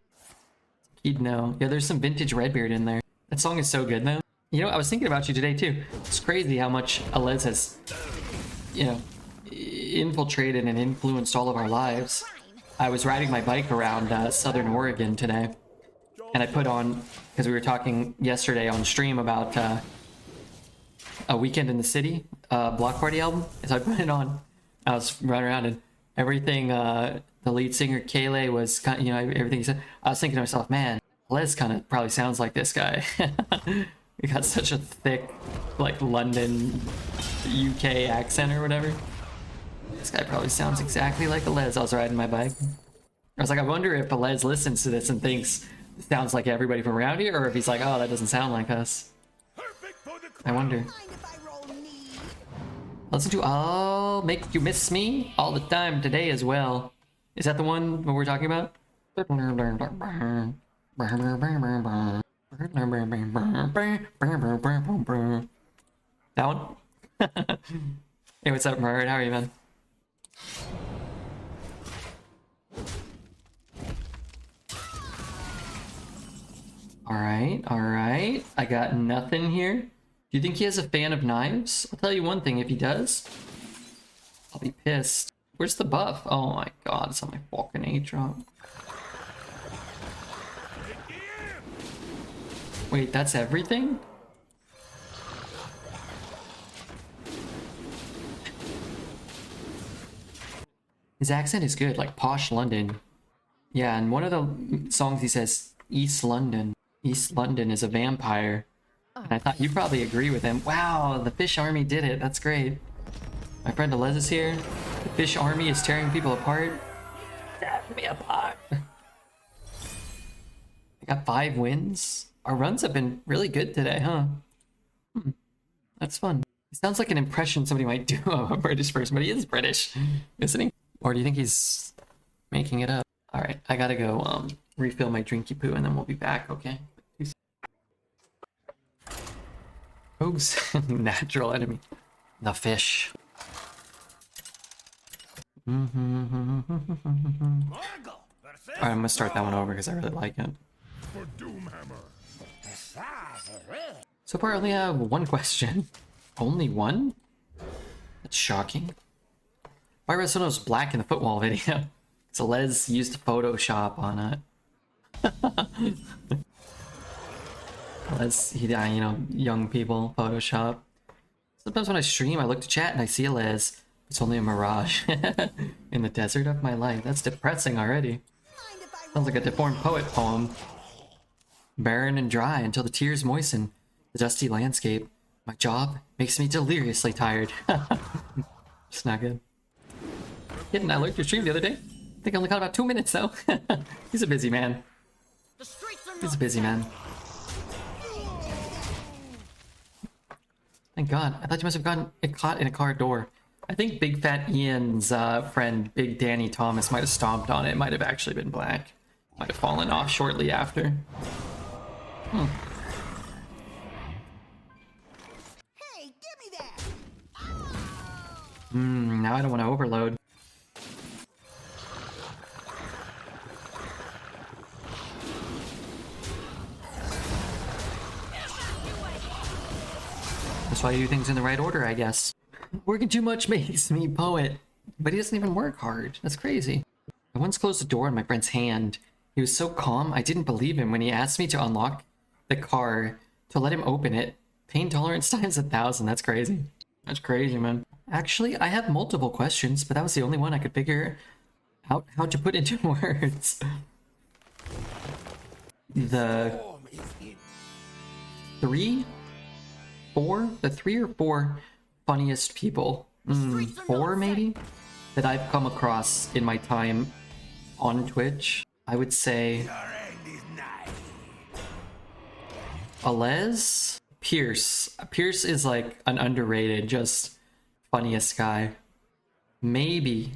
He'd know. Yeah, there's some vintage Redbeard in there. That song is so good, though. You know, I was thinking about you today, too. It's crazy how much Alez has, you know, infiltrated and influenced all of our lives. I was riding my bike around Southern Oregon today, and I put on, because we were talking yesterday on stream about A Weekend in the City, Block Party album. So I put it on. I was running around and everything, the lead singer Kayleigh was kind of, you know, everything he said. I was thinking to myself, man, Les kind of probably sounds like this guy. He got such a thick, like, London, UK accent or whatever. This guy probably sounds exactly like Les. I was riding my bike. I was like, I wonder if Les listens to this and thinks it sounds like everybody from around here, or if he's like, oh, that doesn't sound like us. I wonder. Listen to I'll Make You Miss Me All the Time Today as well. Is that the one what we're talking about? That one? Hey, what's up, Margaret? How are you, man? Alright. I got nothing here. Do you think he has a fan of knives? I'll tell you one thing, if he does, I'll be pissed. Where's the buff? Oh my god, it's on my fucking A-drop. Wait, that's everything? His accent is good, like posh London. Yeah, and one of the songs he says, East London. East London is a vampire. And I thought you'd probably agree with him. Wow, the fish army did it. That's great. My friend Alez is here. The fish army is tearing people apart. Tear me apart. I got 5 wins. Our runs have been really good today, huh? That's fun. It sounds like an impression somebody might do of a British person, but he is British, isn't he? Or do you think he's making it up? Alright, I gotta go refill my drinky poo and then we'll be back, okay? Rogue's natural enemy. The fish. Alright, I'm gonna start that one over because I really like it. For Doomhammer. So far I only have one question. Only one? That's shocking. Why Hearthstone was black in the football video? So Les used Photoshop on it. Les, you know, young people, Photoshop. Sometimes when I stream, I look to chat and I see a Les. It's only a mirage. In the desert of my life. That's depressing already. Sounds like a deformed poet poem. Barren and dry until the tears moisten the dusty landscape. My job makes me deliriously tired. It's not good. Hidden, I lurked your stream the other day. I think I only caught about 2 minutes though. He's a busy man. He's a busy man. Thank God. I thought you must have gotten it caught in a car door. I think Big Fat Ian's friend, Big Danny Thomas, might have stomped on it. It might have actually been black. Might have fallen off shortly after. Hey, give me that. Now I don't want to overload. That's why you do things in the right order, I guess. Working too much makes me poet. But he doesn't even work hard. That's crazy. I once closed the door on my friend's hand. He was so calm, I didn't believe him when he asked me to unlock the car to let him open it. Pain tolerance times 1,000. That's crazy. That's crazy, man. Actually, I have multiple questions, but that was the only one I could figure out how to put into words. The 3 or 4 funniest people, 4 maybe, that I've come across in my time on Twitch. I would say Alez, Pierce. Pierce is like an underrated, just funniest guy. Maybe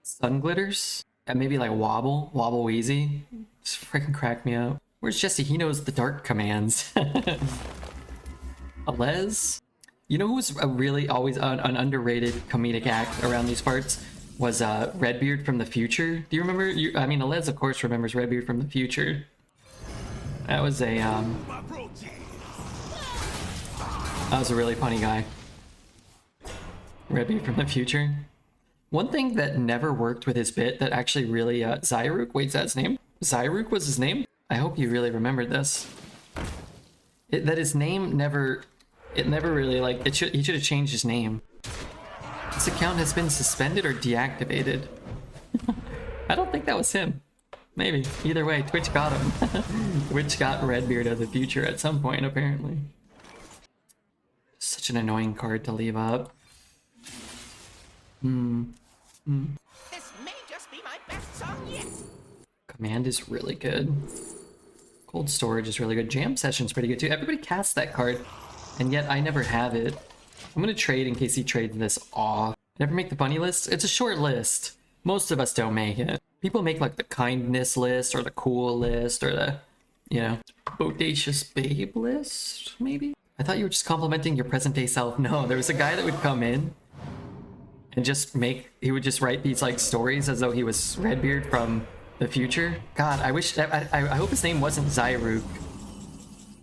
Sun Glitters, and maybe like Wobble Weezy. Just freaking crack me up. Where's Jesse? He knows the dark commands. Alez, You know who was a really always an underrated comedic act around these parts? Was Redbeard from the future. Do you remember? I mean, Alez, of course, remembers Redbeard from the future. That was a really funny guy. Redbeard from the future. One thing that never worked with his bit that actually really Zyruk, wait, is that his name? Zyruk was his name? I hope you really remembered this. That his name never really, like, he should have changed his name. This account has been suspended or deactivated. I don't think that was him. Maybe. Either way, Twitch got him. Twitch got Redbeard of the future at some point, apparently. Such an annoying card to leave up. This may just be my best song yet. Command is really good. Cold Storage is really good. Jam Session's pretty good too. Everybody casts that card, and yet I never have it. I'm gonna trade in case he trades this off. Never make the funny list? It's a short list. Most of us don't make it. People make like the kindness list or the cool list or the, you know, bodacious babe list, maybe? I thought you were just complimenting your present day self. No, there was a guy that would come in and just he would just write these like stories as though he was Redbeard from the future. God, I wish, I hope his name wasn't Zyruk.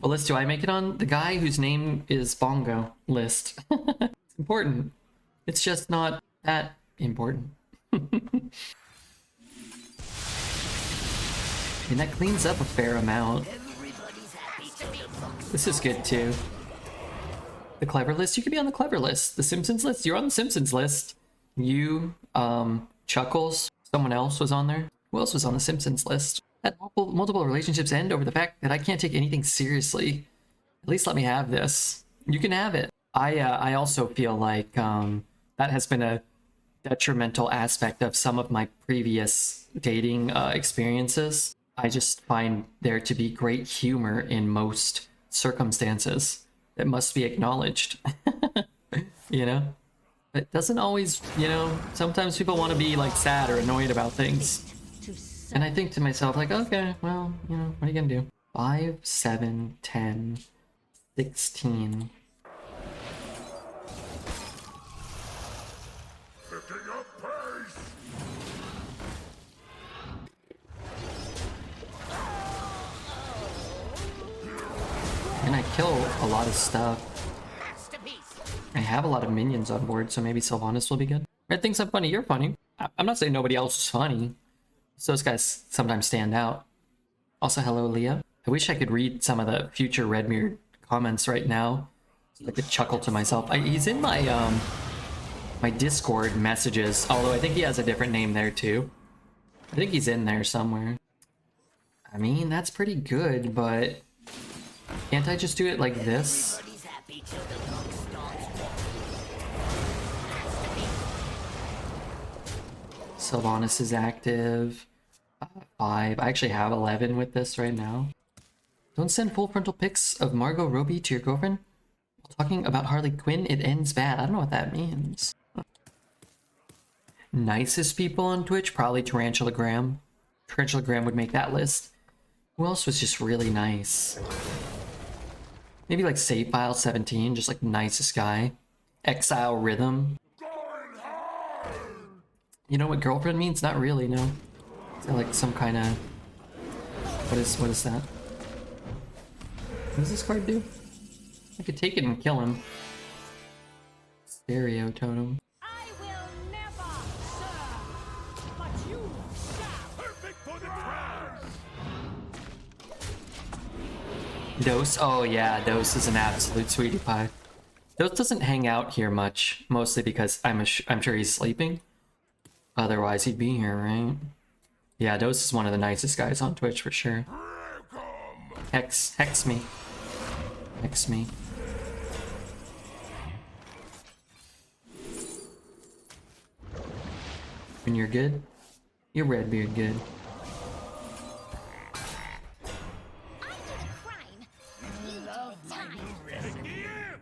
What list do I make it on? The guy whose name is Bongo list. It's important. It's just not that important. And that cleans up a fair amount. Everybody's happy till the box. This is good too. The clever list, you could be on the clever list. The Simpsons list, you're on the Simpsons list. You, Chuckles, someone else was on there. Who else was on the Simpsons list? Had multiple relationships end over the fact that I can't take anything seriously. At least let me have this. You can have it. I also feel like that has been a detrimental aspect of some of my previous dating experiences. I just find there to be great humor in most circumstances that must be acknowledged. You know? It doesn't always, you know, sometimes people want to be like sad or annoyed about things. And I think to myself, like, okay, well, you know, what are you gonna do? 5, 7, 10, 16. Picking up pace. And I kill a lot of stuff. Masterpiece. I have a lot of minions on board, so maybe Sylvanas will be good. Red thinks I'm funny, you're funny. I'm not saying nobody else is funny. So those guys sometimes stand out. Also, hello, Leah. I wish I could read some of the future Redbeard comments right now. So I could chuckle to myself. He's in my my Discord messages, although I think he has a different name there too. I think he's in there somewhere. I mean, that's pretty good, but can't I just do it like this? Everybody's happy till the box starts. Sylvanas is active. 5. I actually have 11 with this right now. Don't send full frontal pics of Margot Robbie to your girlfriend. While talking about Harley Quinn, it ends bad. I don't know what that means. Nicest people on Twitch? Probably Tarantula Graham. Tarantula Graham would make that list. Who else was just really nice? Maybe like Save File 17, just like nicest guy. Exile Rhythm. You know what girlfriend means? Not really, no. Is that like some kind of... What is that? What does this card do? I could take it and kill him. Stereo Totem. I will never, sir. But you shall. Perfect for the crowd. Dose? Oh yeah, Dose is an absolute sweetie pie. Dose doesn't hang out here much, mostly because I'm sure he's sleeping. Otherwise he'd be here, right? Yeah, Dose is one of the nicest guys on Twitch for sure. Hex me. Hex me. When you're good, you're Redbeard good.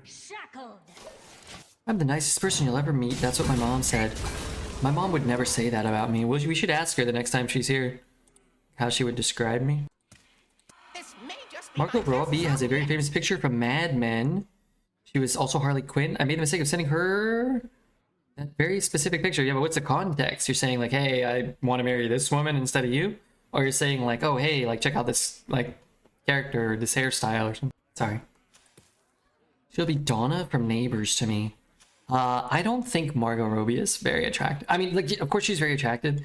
Shackled. I'm the nicest person you'll ever meet. That's what my mom said. My mom would never say that about me. Well, we should ask her the next time she's here how she would describe me. This may just be Margot my best Robbie has a song very yet. famous picture from Mad Men. She She was also Harley Quinn. I made the mistake of sending her that very specific picture. Yeah, but what's the context? You're saying like, hey, I want to marry this woman instead of you? Or you're saying like, oh, hey, like check out this like character or this hairstyle or something. Sorry. She'll be Donna from Neighbors to me. I don't think Margot Robbie is very attractive. I mean, like, of course she's very attractive.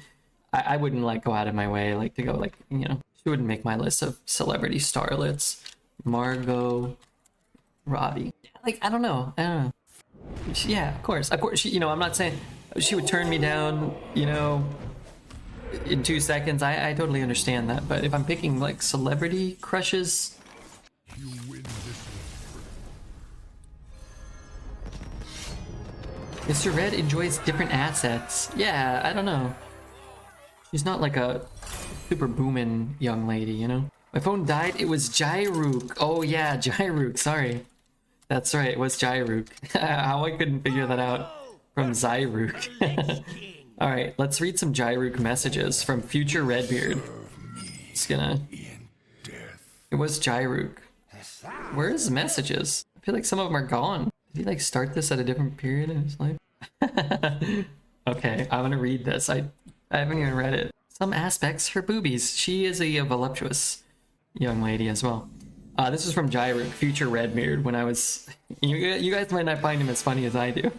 I wouldn't like go out of my way like to go like, you know, she wouldn't make my list of celebrity starlets. Margot Robbie. Like, I don't know. Yeah, of course. She, you know, I'm not saying she would turn me down, you know, in 2 seconds. I totally understand that. But if I'm picking like celebrity crushes, You win this Mr. Red enjoys different assets. Yeah, I don't know. She's not like a super booming young lady, you know? My phone died. It was Jairook. Oh yeah, Jairook. Sorry. That's right. It was Jairook. How I couldn't figure that out from Zyrook. All right, let's read some Jairook messages from Future Redbeard. Just gonna. It was Jairook. Where is messages? I feel like some of them are gone. Did he like start this at a different period in his life? Okay, I'm gonna read this. I haven't even read it. Some aspects, her boobies. She is a voluptuous young lady as well. This is from Jairook, Future Redbeard, when I was... You guys might not find him as funny as I do.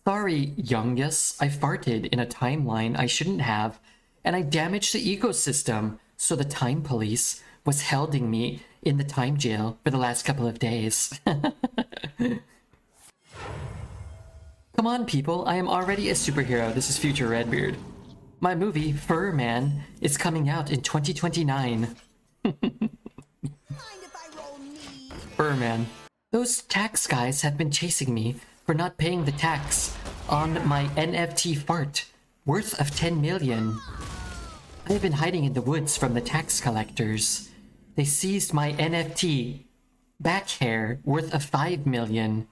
Sorry, youngus. I farted in a timeline I shouldn't have, and I damaged the ecosystem, so the time police was holding me in the time jail for the last couple of days. Come on, people. I am already a superhero. This is Future Redbeard. My movie, Fur Man, is coming out in 2029. Fur Man. Those tax guys have been chasing me for not paying the tax on my NFT fart, worth of 10 million. I have been hiding in the woods from the tax collectors. They seized my NFT back hair, worth of 5 million.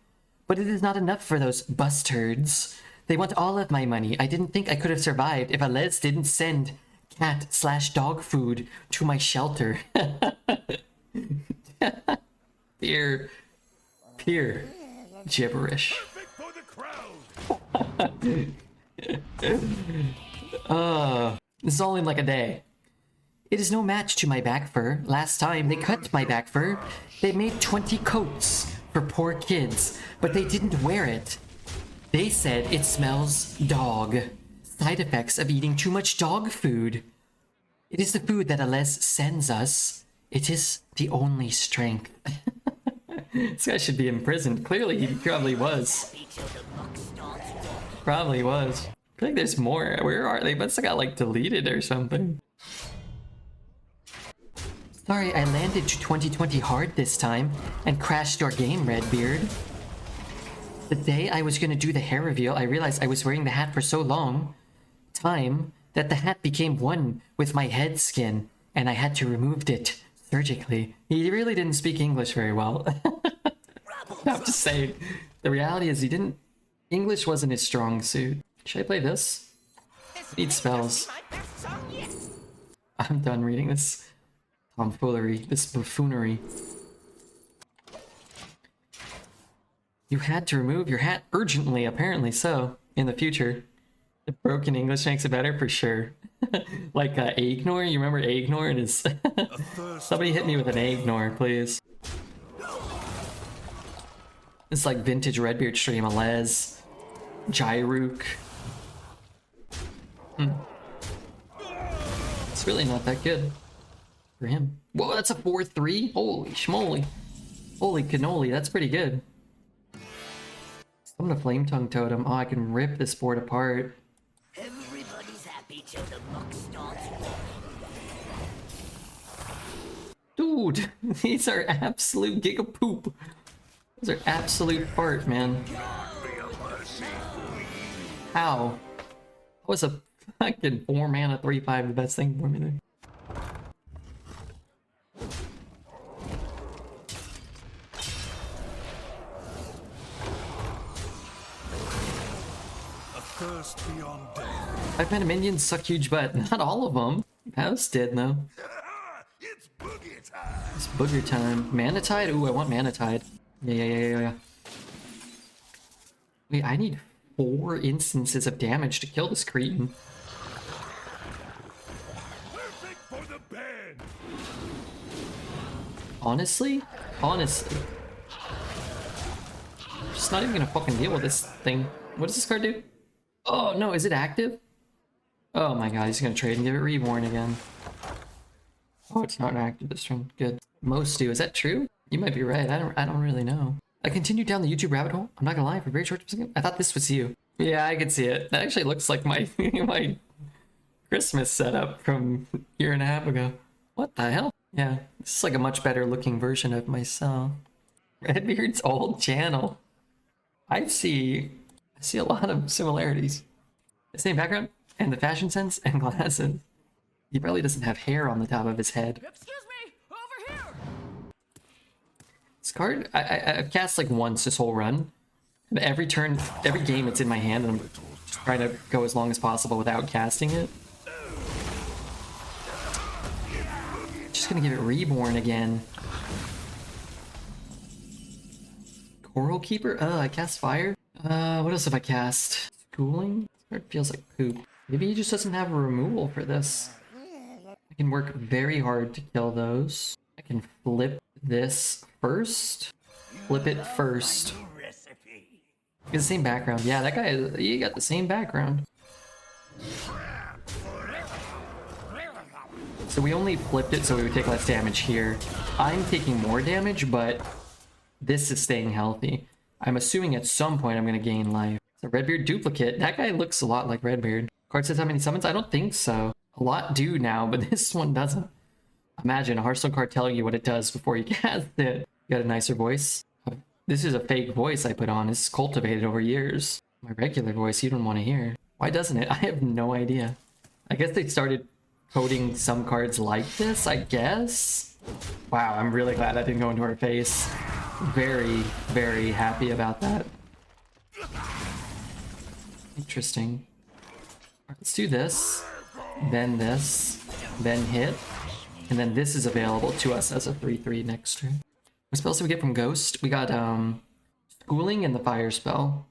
But it is not enough for those bustards. They want all of my money. I didn't think I could have survived if Alez didn't send cat/dog food to my shelter. Pure gibberish. for the crowd. This is all in like a day. It is no match to my back fur. Last time they cut my back fur, they made 20 coats for poor kids, but they didn't wear it. They said it smells dog. Side effects of eating too much dog food. It is the food that Alez sends us. It is the only strength. This guy should be imprisoned. Clearly he probably was. Probably was. I feel like there's more. Where are they? Must have got like deleted or something. Sorry, I landed to 2020 hard this time and crashed your game, Redbeard. The day I was gonna do the hair reveal, I realized I was wearing the hat for so long time that the hat became one with my head skin, and I had to remove it surgically. He really didn't speak English very well. I'm just saying. The reality is English wasn't his strong suit. Should I play this? Need spells. I'm done reading this tomfoolery, this buffoonery. You had to remove your hat urgently, apparently so, in the future. The broken English makes it better for sure. Like Ignore, you remember Ignore? It is. Somebody hit me with an Ignore, please. It's like vintage Redbeard stream, Alez, Jairook. It's really not that good for him. Whoa, that's a 4-3? Holy schmoly. Holy cannoli, that's pretty good. I'm gonna Flame Tongue Totem. Oh, I can rip this board apart. Everybody's happy till the buck starts walking. Dude, these are absolute gigapoop. Those are absolute fart, man. How? How was a fucking 4 mana 3/5 the best thing for me there? Thirst beyond death. 5 mana minions suck huge butt. Not all of them. House did though. It's boogie time. It's booger time. Mana Tide? Ooh, I want Mana Tide. Yeah. Wait, I need 4 instances of damage to kill this cretin. Perfect for the band. Honestly? Honestly. Just not even gonna fucking deal with this thing. What does this card do? Oh no, is it active? Oh my god, he's gonna trade and give it Reborn again. Oh, it's not active this turn. Good. Most do. Is that true? You might be right. I don't really know. I continued down the YouTube rabbit hole. I'm not gonna lie, for a very short second, I thought this was you. Yeah, I can see it. That actually looks like my my Christmas setup from a year and a half ago. What the hell? Yeah, this is like a much better looking version of myself. Redbeard's old channel. I see a lot of similarities. The same background and the fashion sense and glasses. He probably doesn't have hair on the top of his head. Excuse me, over here. This card, I've cast like once this whole run. And every turn, every game it's in my hand, and I'm just trying to go as long as possible without casting it. Just gonna give it Reborn again. Coral Keeper? I cast Fire? What else have I cast? Schooling? This card feels like poop. Maybe he just doesn't have a removal for this. I can work very hard to kill those. I can flip this first. Flip it first. It's the same background. Yeah, that guy, he got the same background. So we only flipped it so we would take less damage here. I'm taking more damage, but this is staying healthy. I'm assuming at some point I'm going to gain life. So Redbeard duplicate. That guy looks a lot like Redbeard. Card says how many summons? I don't think so. A lot do now, but this one doesn't. Imagine a Hearthstone card telling you what it does before you cast it. You got a nicer voice. This is a fake voice I put on. It's cultivated over years. My regular voice you don't want to hear. Why doesn't it? I have no idea. I guess they started coding some cards like this, I guess. Wow, I'm really glad that didn't go into her face. Very, very happy about that. Interesting. Alright, let's do this, then hit, and then this is available to us as a 3/3 next turn. What spells do we get from Ghost? We got Schooling and the Fire spell.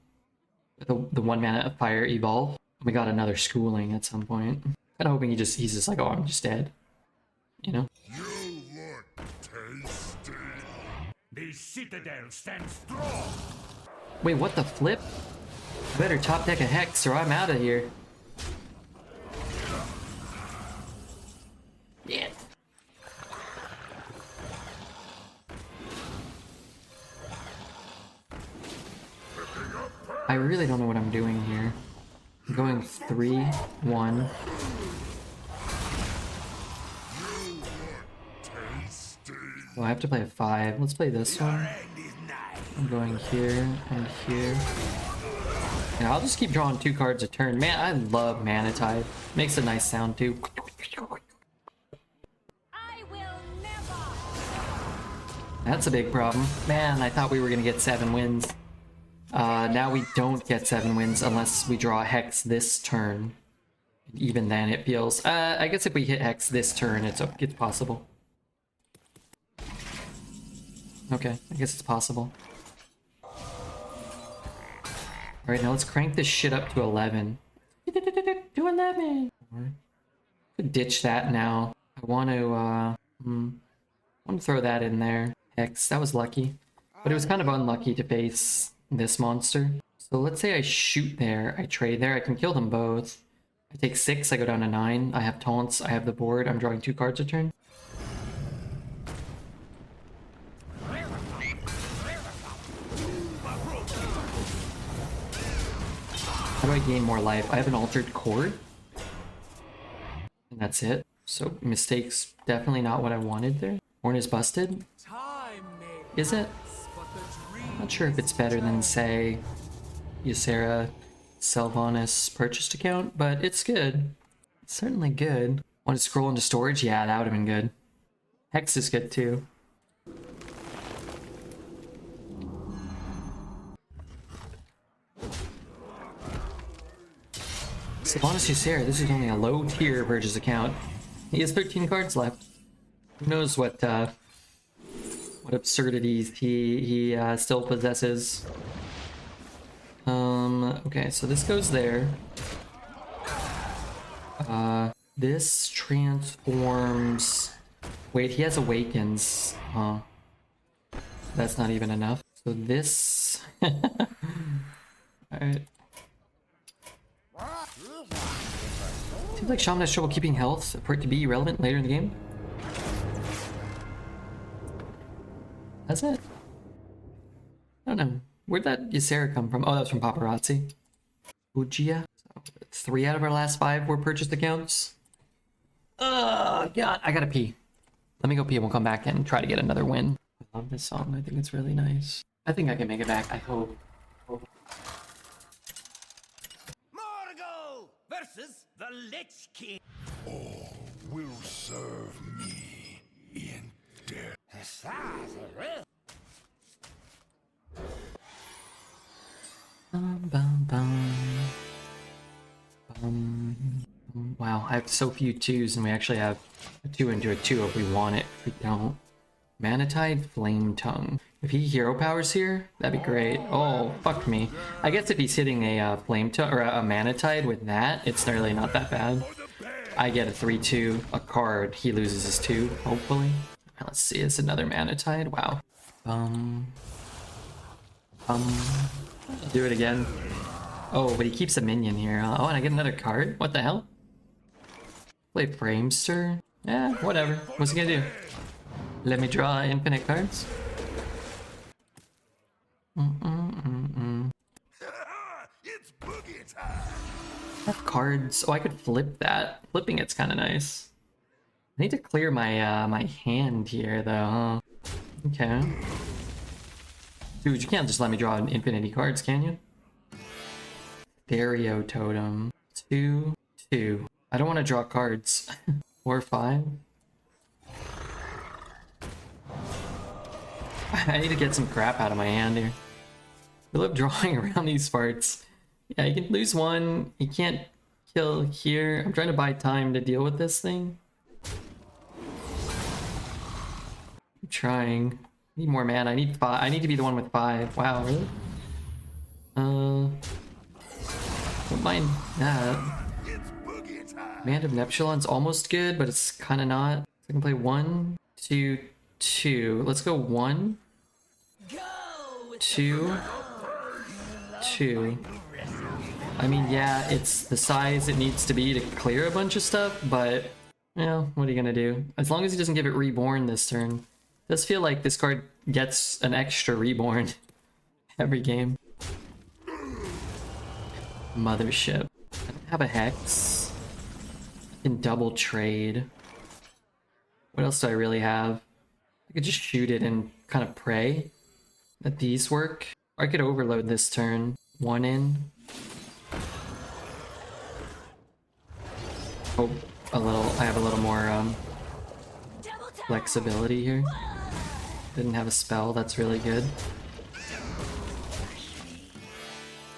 The 1 mana of Fire Evolve. We got another Schooling at some point. Kinda hoping he's just like, oh, I'm just dead. You know? You look tasty. The citadel stands strong. Wait, what the flip? Better top deck a Hex or I'm out of here. Yeah. I really don't know what I'm doing here. I'm going 3-1. Oh, I have to play a 5. Let's play this one. I'm going here and here. And I'll just keep drawing 2 cards a turn. Man, I love Mana Tide. Makes a nice sound too. I will never. That's a big problem. Man, I thought we were gonna get 7 wins. Now we don't get 7 wins unless we draw Hex this turn. Even then it feels... I guess if we hit Hex this turn, it's possible. Okay, I guess it's possible. Alright, now let's crank this shit up to 11. To 11! Could ditch that now. I want to throw that in there. Hex, that was lucky. But it was kind of unlucky to face this monster. So let's say I shoot there, I trade there, I can kill them both. I take 6, I go down to 9. I have taunts, I have the board, I'm drawing 2 cards a turn. How do I gain more life? I have an altered chord. And that's it. So mistakes, definitely not what I wanted there. Horn is busted. Is it? Not sure if it's better than, say, Ysera Sylvanas purchased account, but it's good. It's certainly good. Want to scroll into storage? Yeah, that would have been good. Hex is good too. Sylvanas Ysera, this is only a low tier purchase account. He has 13 cards left. Who knows what What absurdities he still possesses. Okay, so this goes there. This transforms. Wait, he has awakens. Huh. That's not even enough. So this. Alright. Seems like Shaman has trouble keeping health for it to be relevant later in the game. That's it. I don't know. Where'd that Ysera come from? Oh, that was from Paparazzi. Ujia. So 3 out of our last 5 were purchased accounts. Oh, God. I gotta pee. Let me go pee and we'll come back and try to get another win. I love this song. I think it's really nice. I think I can make it back. I hope. Morgo versus the Lich King. All will serve me in death. Bum, bum, bum. Wow, I have so few 2s, and we actually have a 2 into a 2 if we want it. If we don't. Manatide Flame Tongue. If he hero powers here, that'd be great. Oh, fuck me. I guess if he's hitting a Flame Tongue or a Manatide with that, it's really not that bad. I get a 3-2, a card. He loses his 2, hopefully. Alright, let's see. It's another Manatide. Wow. Do it again. Oh, but he keeps a minion here. Oh, and I get another card? What the hell? Play Framester? Yeah, whatever. What's he gonna do? Let me draw infinite cards? It's boogie time. Have cards. Oh, I could flip that. Flipping it's kind of nice. I need to clear my my hand here, though. Okay. Dude, you can't just let me draw infinity cards, can you? Stereo Totem. 2, 2. I don't want to draw cards. 4, 5. I need to get some crap out of my hand here. I love drawing around these parts. Yeah, you can lose 1. You can't kill here. I'm trying to buy time to deal with this thing. I'm trying. Need more mana. I need 5. I need to be the one with 5. Wow, really? Don't mind that. Band of Neptulon's almost good, but it's kind of not. So I can play 1, 2, 2. Let's go 1, 2, 2. I mean, yeah, it's the size it needs to be to clear a bunch of stuff, but, you know, what are you gonna do? As long as he doesn't give it Reborn this turn. It does feel like this card gets an extra Reborn every game. Mothership. I don't have a Hex. I can double trade. What else do I really have? I could just shoot it and kind of pray that these work. Or I could overload this turn. 1 in. Hope I have a little more flexibility here. Didn't have a spell, that's really good.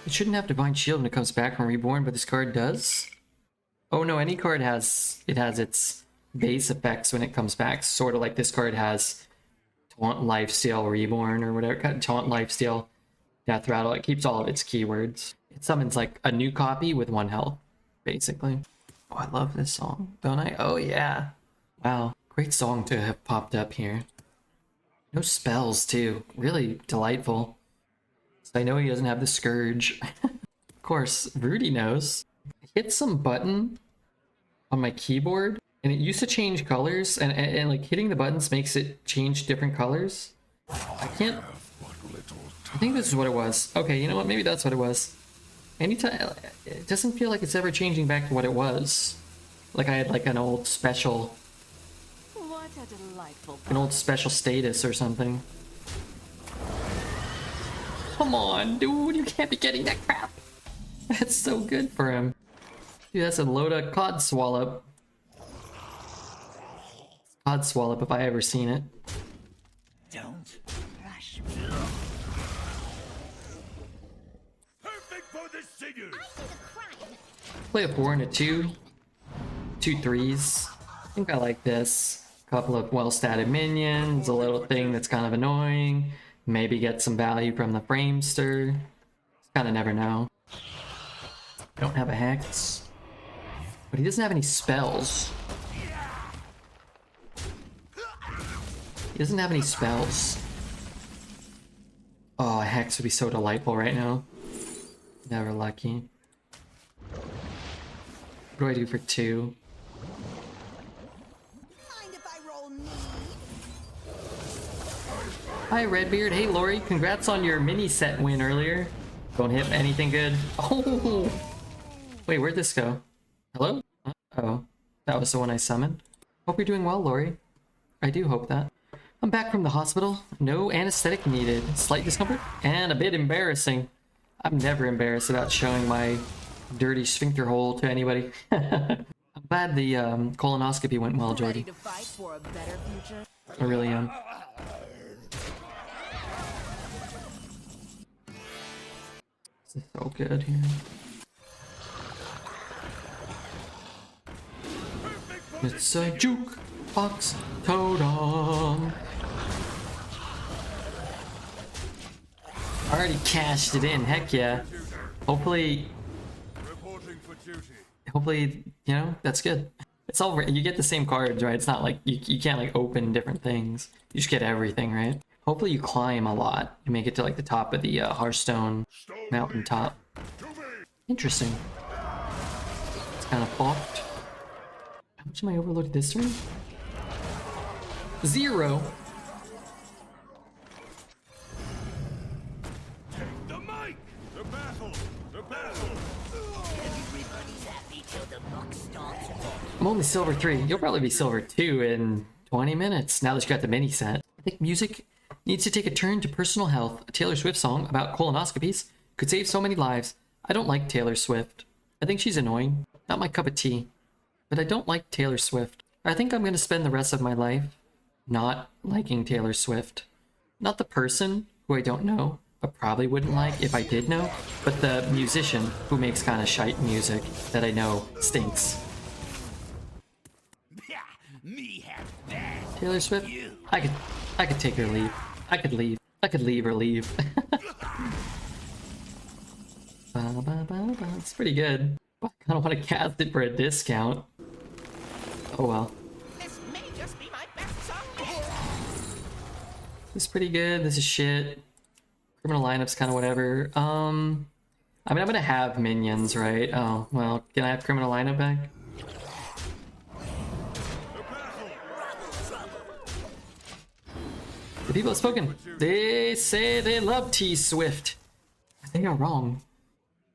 It shouldn't have Divine Shield when it comes back from Reborn, but this card does. Oh no, any card has its base effects when it comes back, sort of like this card has Taunt, Lifesteal, Reborn, or whatever. Taunt, Lifesteal, Death Rattle. It keeps all of its keywords. It summons like a new copy with 1 health, basically. Oh, I love this song, don't I? Oh yeah. Wow, great song to have popped up here. No spells too, really delightful. So I know he doesn't have the Scourge. Of course, Rudy knows. I hit some button on my keyboard and it used to change colors, and like hitting the buttons makes it change different colors. I can't. I think this is what it was. Okay, you know what? Maybe that's what it was. Anytime, it doesn't feel like it's ever changing back to what it was. Like I had like an old special, What a delightful an old special status or something. Come on, dude, you can't be getting that crap. That's so good for him. Dude, that's a Loda Cod Swallop. Cod Swallop if I ever seen it. Don't rush me. Perfect for the singers. Play a 4 and a 2. 2 3s. I think I like this. Couple of well-statted minions, a little thing that's kind of annoying. Maybe get some value from the Framester. Kind of never know. Don't have a Hex. But he doesn't have any spells. He doesn't have any spells. Oh, a Hex would be so delightful right now. Never lucky. What do I do for 2? Mind if I roll me? Hi, Redbeard. Hey, Lori. Congrats on your mini set win earlier. Don't hit anything good. Oh! Wait, where'd this go? Hello? Oh, that was the one I summoned. Hope you're doing well, Lori. I do hope that. I'm back from the hospital. No anesthetic needed. Slight discomfort and a bit embarrassing. I'm never embarrassed about showing my dirty sphincter hole to anybody. I'm glad the colonoscopy went well, Jordy. Ready to fight for a better future? I really am. This is so good here. It's a jukebox totem. Already cashed it in. Heck yeah. Hopefully, you know, that's good. It's all you get the same cards, right? It's not like you can't like open different things. You just get everything, right? Hopefully you climb a lot. You make it to like the top of the Hearthstone mountain top. Interesting. It's kind of fucked. How much am I overloaded this turn? 0. The mic! The battle! The battle! Everybody's happy till the buck stops. I'm only silver 3. You'll probably be silver 2 in 20 minutes now that you got the mini set. I think music needs to take a turn to personal health. A Taylor Swift song about colonoscopies could save so many lives. I don't like Taylor Swift. I think she's annoying. Not my cup of tea. But I don't like Taylor Swift. I think I'm going to spend the rest of my life not liking Taylor Swift. Not the person, who I don't know, but probably wouldn't like if I did know, but the musician who makes kind of shite music that I know stinks. Me have that! Taylor Swift? I could take or leave. I could leave. I could leave or leave. It's pretty good. I kind of want to cast it for a discount. Oh well. This may just be my best song. This is pretty good. This is shit. Criminal lineup's kind of whatever. I mean, I'm gonna have minions, right? Oh, well, can I have criminal lineup back? The people have spoken. They say they love T Swift. They are wrong.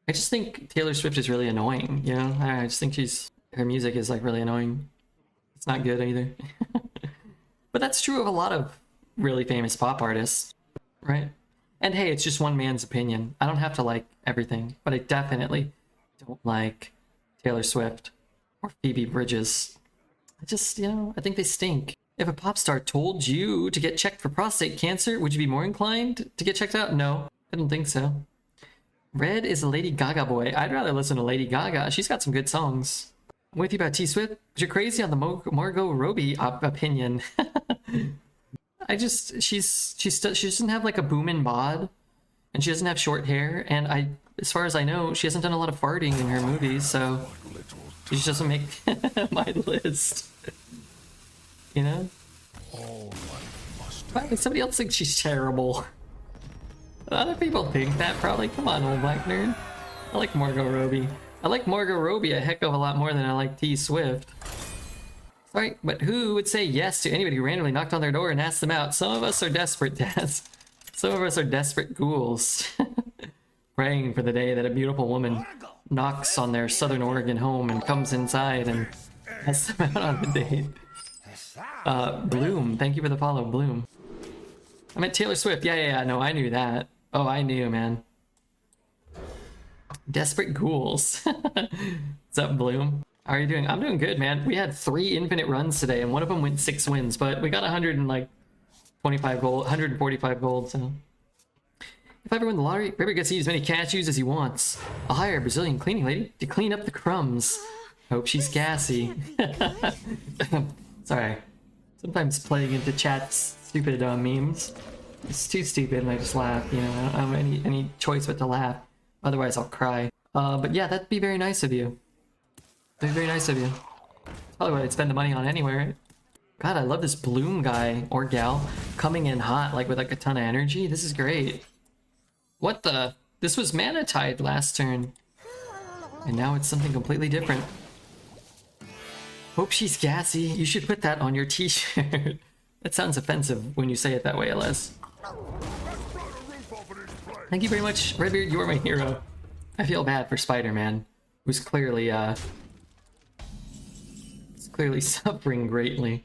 I just think Taylor Swift is really annoying, you know? I just think her music is like really annoying. It's not good either. But that's true of a lot of really famous pop artists, right? And hey, it's just one man's opinion. I don't have to like everything, but I definitely don't like Taylor Swift or Phoebe Bridges. I just, you know, I think they stink. If a pop star told you to get checked for prostate cancer, would you be more inclined to get checked out? No, I don't think so. Red is a Lady Gaga boy. I'd rather listen to Lady Gaga. She's got some good songs. I'm with you about T Swift, but you're crazy on the Margot Robbie opinion. she doesn't have like a boomin' bod, and she doesn't have short hair, and as far as I know, she hasn't done a lot of farting in her movies, so she just doesn't make my list. You know? But somebody else thinks she's terrible. Other people think that probably. Come on, old black nerd. I like Margot Robbie. I like Margot Robbie a heck of a lot more than I like T Swift. Sorry, but who would say yes to anybody who randomly knocked on their door and asked them out? Some of us are desperate, Daz. Some of us are desperate ghouls. Praying for the day that a beautiful woman knocks on their Southern Oregon home and comes inside and asks them out on a date. Bloom, thank you for the follow, Bloom. I meant Taylor Swift. Yeah, no, I knew that. Oh, I knew, man. Desperate ghouls. What's up, Bloom? How are you doing? I'm doing good, man. We had 3 infinite runs today, and one of them went 6 wins, but we got 125 gold, 145 gold, so. If I ever win the lottery, River gets to use as many cashews as he wants. I'll hire a Brazilian cleaning lady to clean up the crumbs. Hope she's gassy. Sorry. Sometimes playing into chat's stupid memes. It's too stupid and I just laugh, you know, I don't have any choice but to laugh. Otherwise I'll cry. But yeah, that'd be very nice of you. That'd be very nice of you. Probably what I'd spend the money on anyway, right? God, I love this Bloom guy or gal coming in hot, like with like a ton of energy. This is great. What the? This was Mana Tide last turn. And now it's something completely different. Hope she's gassy. You should put that on your t-shirt. That sounds offensive when you say it that way, Elias. Thank you very much, Redbeard. You are my hero. I feel bad for Spider-Man, who's clearly suffering greatly.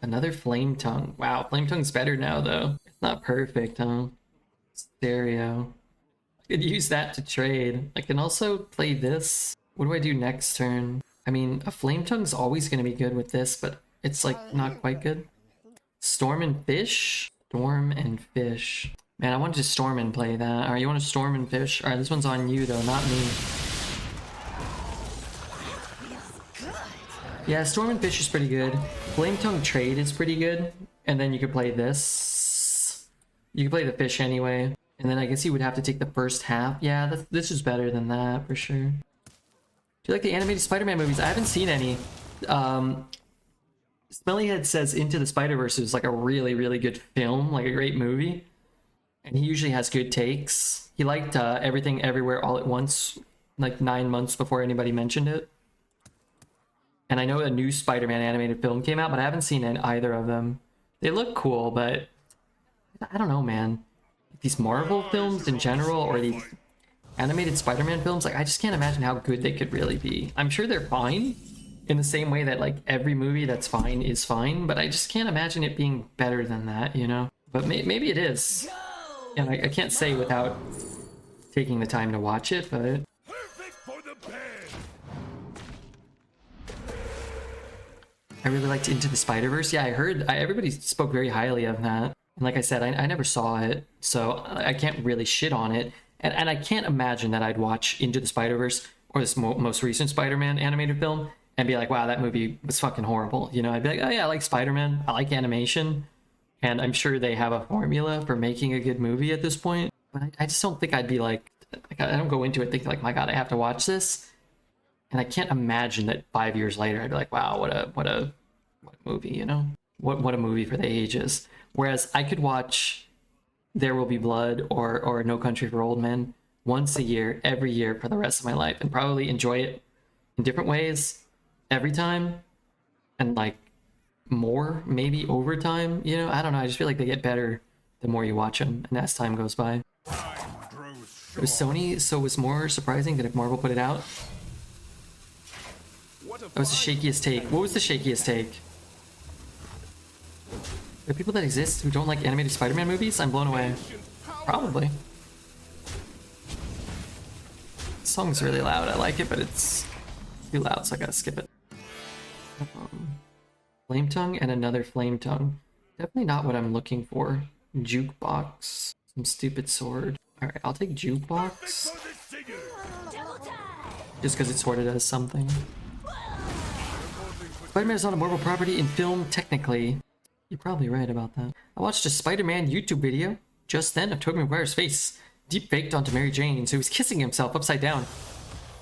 Another Flame Tongue. Wow, Flame Tongue's better now though. It's not perfect, huh? Stereo. I could use that to trade. I can also play this. What do I do next turn? I mean, a Flame Tongue's always gonna be good with this, but it's like not quite good. Storm and Fish? Storm and Fish. Man, I wanted to Storm and play that. Alright, you want to Storm and Fish? Alright, this one's on you though, not me. Yeah, Storm and Fish is pretty good. Flame Tongue Trade is pretty good. And then you could play this. You could play the Fish anyway. And then I guess you would have to take the first half. Yeah, this is better than that for sure. Do you like the animated Spider-Man movies? I haven't seen any. Smellyhead says Into the Spider-Verse is like a really, really good film, like a great movie. And he usually has good takes. He liked Everything Everywhere All at Once, like 9 months before anybody mentioned it. And I know a new Spider-Man animated film came out, but I haven't seen either of them. They look cool, but I don't know, man. These Marvel films in general, or these animated Spider-Man films, like I just can't imagine how good they could really be. I'm sure they're fine, in the same way that like every movie that's fine is fine, but I just can't imagine it being better than that, you know? But maybe it is. And I can't say without taking the time to watch it, but... I really liked Into the Spider-Verse. Yeah, I heard everybody spoke very highly of that. And like I said, I never saw it, so I can't really shit on it. And I can't imagine that I'd watch Into the Spider-Verse or this most recent Spider-Man animated film and be like, wow, that movie was fucking horrible. You know, I'd be like, oh yeah, I like Spider-Man. I like animation. And I'm sure they have a formula for making a good movie at this point. But I just don't think I'd be like I don't go into it thinking like, my God, I have to watch this. And I can't imagine that 5 years later I'd be like, wow, what a movie, you know? What a movie for the ages. Whereas I could watch There Will Be Blood or No Country for Old Men once a year, every year for the rest of my life, and probably enjoy it in different ways every time, and like more maybe over time, you know? I don't know, I just feel like they get better the more you watch them and as time goes by. Was Sony so was more surprising than if Marvel put it out? That was the shakiest take. What was the shakiest take? There are people that exist who don't like animated Spider-Man movies? I'm blown away. Probably. The song's really loud. I like it, but it's too loud, so I gotta skip it. Flame Tongue and another Flame Tongue. Definitely not what I'm looking for. Jukebox. Some stupid sword. Alright, I'll take Jukebox. Just because it sort of does something. Spider-Man is not a Marvel property in film, technically. You're probably right about that. I watched a Spider-Man YouTube video just then of Tobey Maguire's face deep faked onto Mary Jane, so he was kissing himself upside down.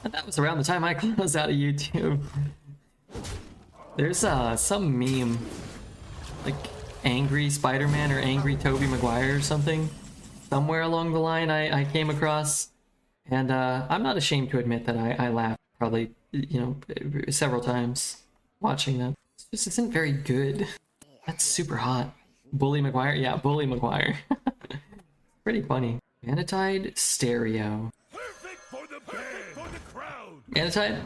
And that was around the time I closed out of YouTube. There's some meme, like angry Spider-Man or angry Tobey Maguire or something, somewhere along the line I came across. And I'm not ashamed to admit that I laughed probably, you know, several times watching that. It just isn't very good. That's super hot. Bully Maguire? Yeah, Bully Maguire. Pretty funny. Manatide Stereo. Perfect for the crowd. Manatide?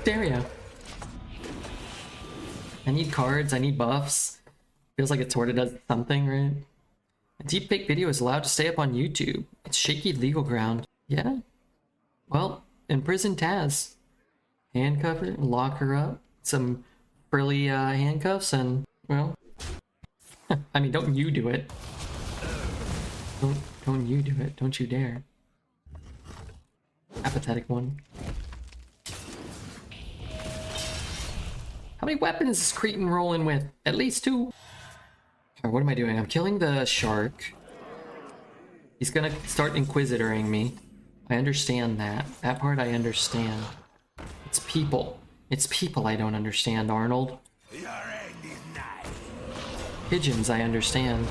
Stereo. I need cards, I need buffs. Feels like it sort of does something, right? A deepfake video is allowed to stay up on YouTube. It's shaky legal ground. Yeah? Well, imprison Taz. Handcuff her, lock her up. Some frilly handcuffs and, well... I mean, don't you do it. Don't you do it. Don't you dare. Apathetic one. How many weapons is Cretan rolling with? At least 2. Alright, what am I doing? I'm killing the shark. He's gonna start inquisitoring me. I understand that. That part I understand. It's people. It's people I don't understand, Arnold. Your end is nigh. Pigeons I understand.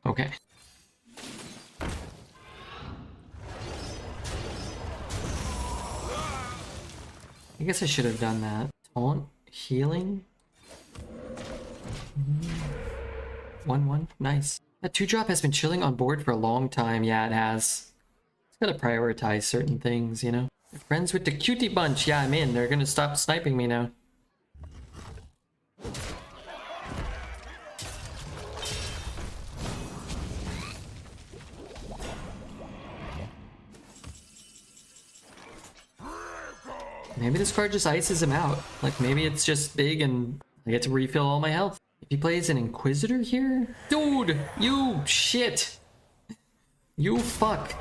Okay. I guess I should have done that. Taunt, healing. 1-1, nice. That 2-drop has been chilling on board for a long time. Yeah, it has. It's gotta prioritize certain things, you know? Friends with the cutie bunch. Yeah, I'm in. They're gonna stop sniping me now. Maybe this card just ices him out. Like, maybe it's just big and I get to refill all my health. If he plays an Inquisitor here? Dude, you shit. You fuck.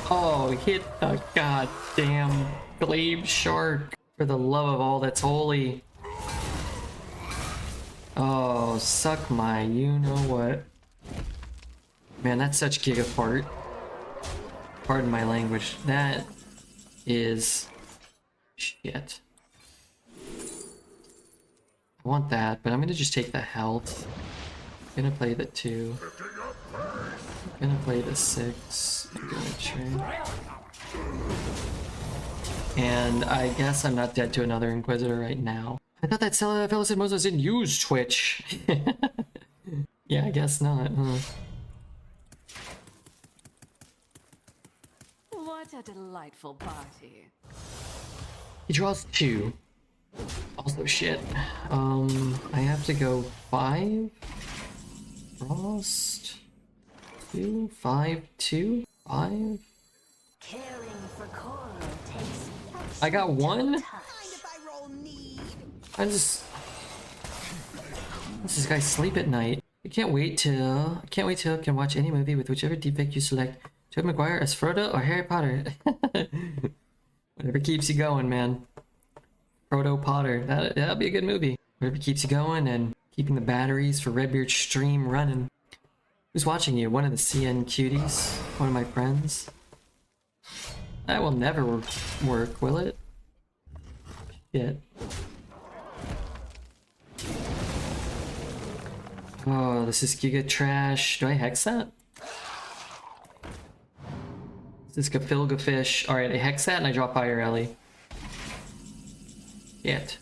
Oh, hit the goddamn glaive shark. For the love of all that's holy. Oh, suck my you-know-what. Man, that's such gigafart. Pardon my language. That is... shit. I want that, but I'm gonna just take the health. I'm gonna play the 2. I'm gonna play the 6. I'm gonna trade. And I guess I'm not dead to another Inquisitor right now. I thought that fellow said Moses didn't use Twitch. Yeah, I guess not, huh? What a delightful party. He draws 2. Also shit. I have to go 5. Frost. 2, 5, 2, 5. Caring for coral takes I got 1? mind if I roll need? I just... Let's this guy sleep at night. I can't wait till I can watch any movie with whichever defect you select. Tobey Maguire as Frodo or Harry Potter. Whatever keeps you going, man. Frodo Potter. That'll be a good movie. Whatever keeps you going and keeping the batteries for Redbeard's stream running. Who's watching you? One of the CN cuties? One of my friends? That will never work, will it? Shit. Oh, this is Giga Trash. Do I hex that? This is Gafilga Fish. Alright, I hex that and I drop Fire Ellie. Shit.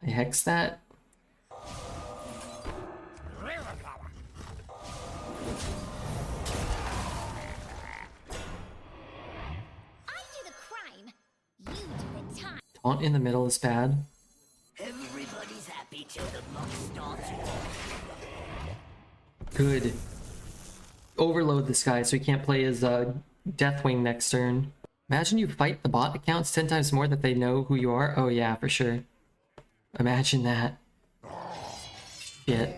I hex that. Taunt in the middle is bad. Everybody's happy till the monk starts. Good. Overload this guy so he can't play his Deathwing next turn. Imagine you fight the bot accounts 10 times more that they know who you are. Oh yeah, for sure. Imagine that. Shit.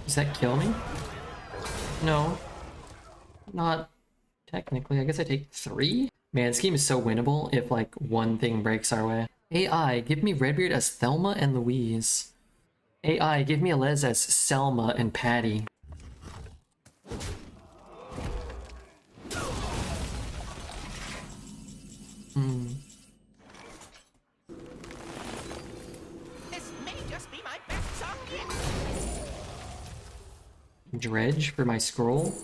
Does that kill me? No. Not technically. I guess I take 3? Man, this game is so winnable if, like, one thing breaks our way. AI, give me Redbeard as Thelma and Louise. AI, give me Alez as Selma and Patty. This may just be my best song yet. Dredge for my scroll.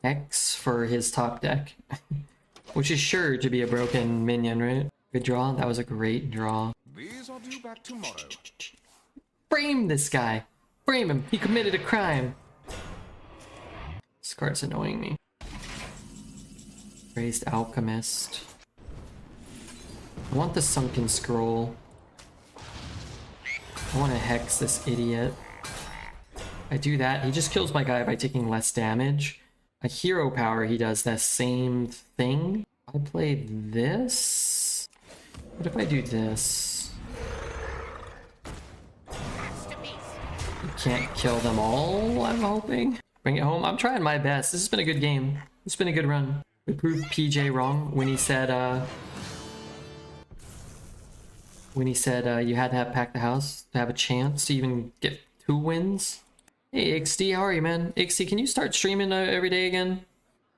X for his top deck. Which is sure to be a broken minion, right? Good draw. That was a great draw. These are due back tomorrow. Frame this guy. Frame him. He committed a crime. This card's annoying me. Raised Alchemist. I want the Sunken Scroll. I want to hex this idiot. I do that. He just kills my guy by taking less damage. A hero power, he does that same thing. I play this. What if I do this? You can't kill them all, I'm hoping. Bring it home. I'm trying my best. This has been a good game. It's been a good run. We proved PJ wrong when he said you had to have packed the house to have a chance to even get 2 wins. Hey XD, how are you, man? XD, can you start streaming every day again?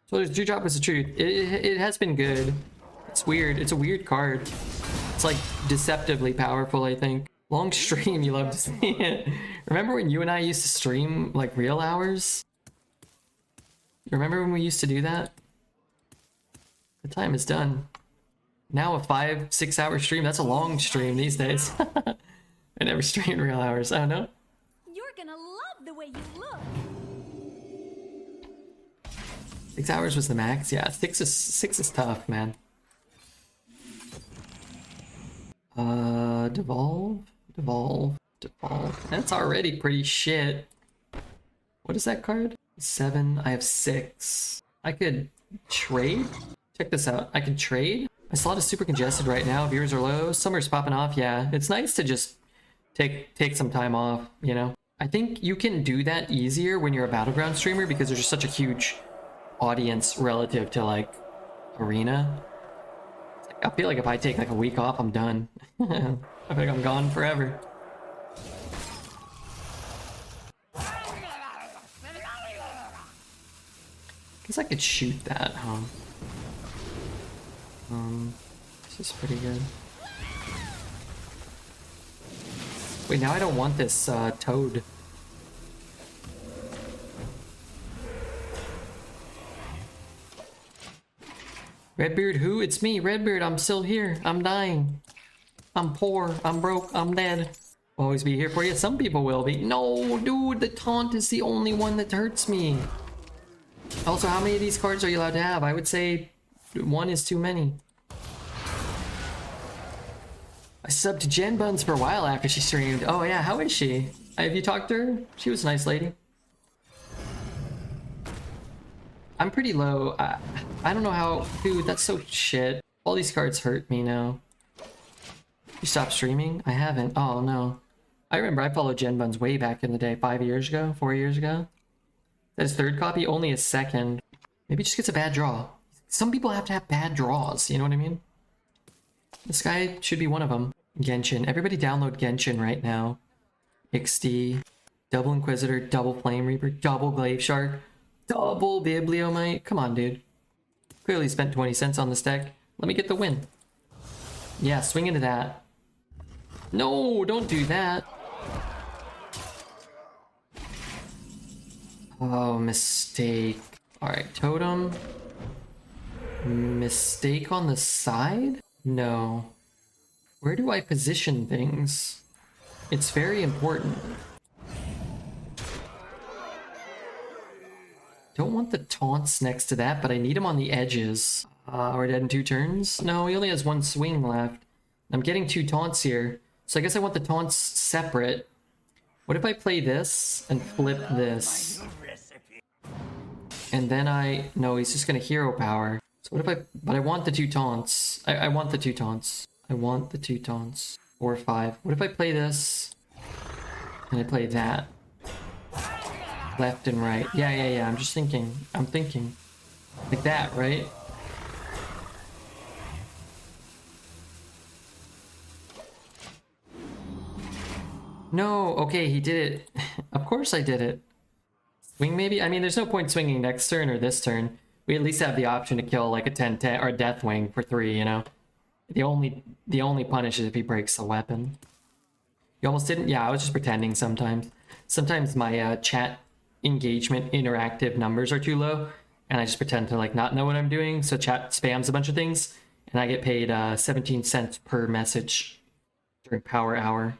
So there's Dewdrop is the truth. It has been good. It's weird. It's a weird card. It's like deceptively powerful, I think. Long stream, you love to see it. Remember when you and I used to stream like real hours? Remember when we used to do that? The time is done. Now a 5-6 hour stream, that's a long stream these days. I never streamed real hours. Oh no? You're gonna love the way you look. 6 hours was the max. Yeah, 6 is tough, man. Devolve. That's already pretty shit. What is that card? 7. I have 6. I could trade. Check this out. I can trade. My slot is super congested right now. Viewers are low. Summer's popping off. Yeah, it's nice to just take some time off, you know? I think you can do that easier when you're a Battleground streamer because there's just such a huge audience relative to like Arena. I feel like if I take like a week off, I'm done. I feel like I'm gone forever. Guess I could shoot that, huh? This is pretty good. Wait, now I don't want this toad. Redbeard who? It's me, Redbeard. I'm still here. I'm dying. I'm poor. I'm broke. I'm dead. Always be here for you. Some people will be. No, dude, the taunt is the only one that hurts me. Also, how many of these cards are you allowed to have? I would say 1 is too many. I subbed to Jen Buns for a while after she streamed. Oh yeah, how is she? Have you talked to her? She was a nice lady. I'm pretty low. I don't know how... Dude, that's so shit. All these cards hurt me now. You stopped streaming? I haven't. Oh no. I remember I followed Jen Buns way back in the day. 5 years ago? 4 years ago? That his 3rd copy? Only his 2nd. Maybe he just gets a bad draw. Some people have to have bad draws, you know what I mean? This guy should be one of them. Genshin. Everybody download Genshin right now. XD. Double Inquisitor, double Flame Reaper, double Glaive Shark, double Bibliomite. Come on, dude. Clearly spent 20 cents on this deck. Let me get the win. Yeah, swing into that. No, don't do that. Oh, mistake. Alright, Totem. Mistake on the side? No. Where do I position things? It's very important. Don't want the taunts next to that, but I need him on the edges. We're dead in 2 turns? No, he only has 1 swing left. I'm getting 2 taunts here. So I guess I want the taunts separate. What if I play this and flip this? And then no, he's just gonna hero power. So what if but I want the 2 taunts. I want the 2 taunts. I want the 2 taunts. 4 or 5. What if I play this? And I play that? Left and right. Yeah. I'm just thinking. I'm thinking. Like that, right? No, okay, he did it. Of course I did it. Swing maybe? I mean, there's no point swinging next turn or this turn. We at least have the option to kill like a 10-10 or a Deathwing for 3, you know? The only punish is if he breaks the weapon. You almost didn't? Yeah, I was just pretending sometimes. Sometimes my chat engagement interactive numbers are too low, and I just pretend to like not know what I'm doing, so chat spams a bunch of things, and I get paid 17 cents per message during power hour.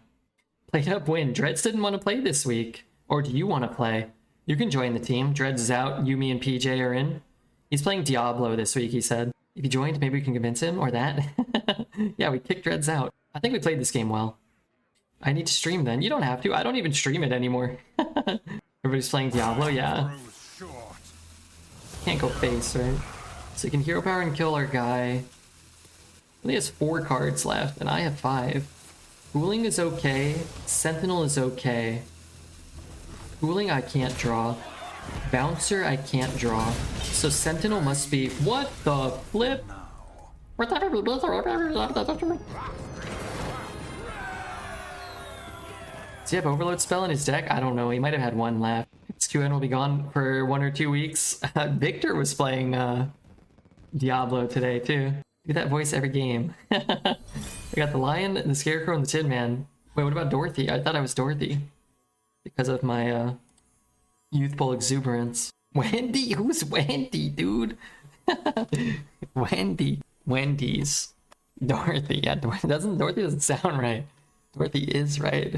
Played up win. Dreads didn't want to play this week. Or do you want to play? You can join the team. Dreads is out. Yumi and PJ are in. He's playing Diablo this week, he said. If you joined, maybe we can convince him, or that. Yeah, we kicked Dreads out. I think we played this game well. I need to stream then. You don't have to. I don't even stream it anymore. Everybody's playing Diablo, yeah. Can't go face, right? So he can hero power and kill our guy. He has 4 cards left, and I have 5. Cooling is okay. Sentinel is okay. Cooling I can't draw. Bouncer I can't draw. So Sentinel must be... What the flip? Does he have Overload spell in his deck? I don't know. He might have had 1 left. XQN will be gone for 1 or 2 weeks. Victor was playing Diablo today too. Do that voice every game. I got the Lion, the Scarecrow, and the Tin Man. Wait, what about Dorothy? I thought I was Dorothy because of my youthful exuberance. Wendy? Who's Wendy, dude? Wendy's. Dorothy. Yeah, Dorothy doesn't sound right. Dorothy is right.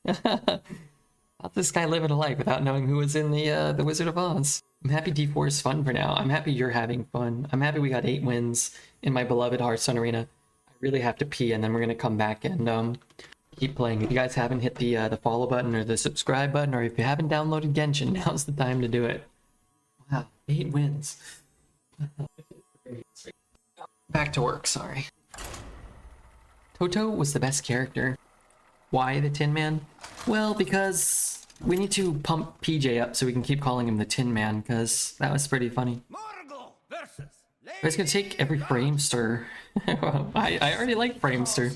How's this guy living a life without knowing who was in the Wizard of Oz? I'm happy D4 is fun for now. I'm happy you're having fun. I'm happy we got 8 wins in my beloved Hearthstone arena. I really have to pee, and then we're gonna come back and keep playing. If you guys haven't hit the follow button or the subscribe button, or if you haven't downloaded Genshin, now's the time to do it. Wow, 8 wins. Back to work, sorry. Toto was the best character. Why the Tin Man? Well, because we need to pump PJ up so we can keep calling him the Tin Man, because that was pretty funny. It's gonna take every Framester. I already like Framester.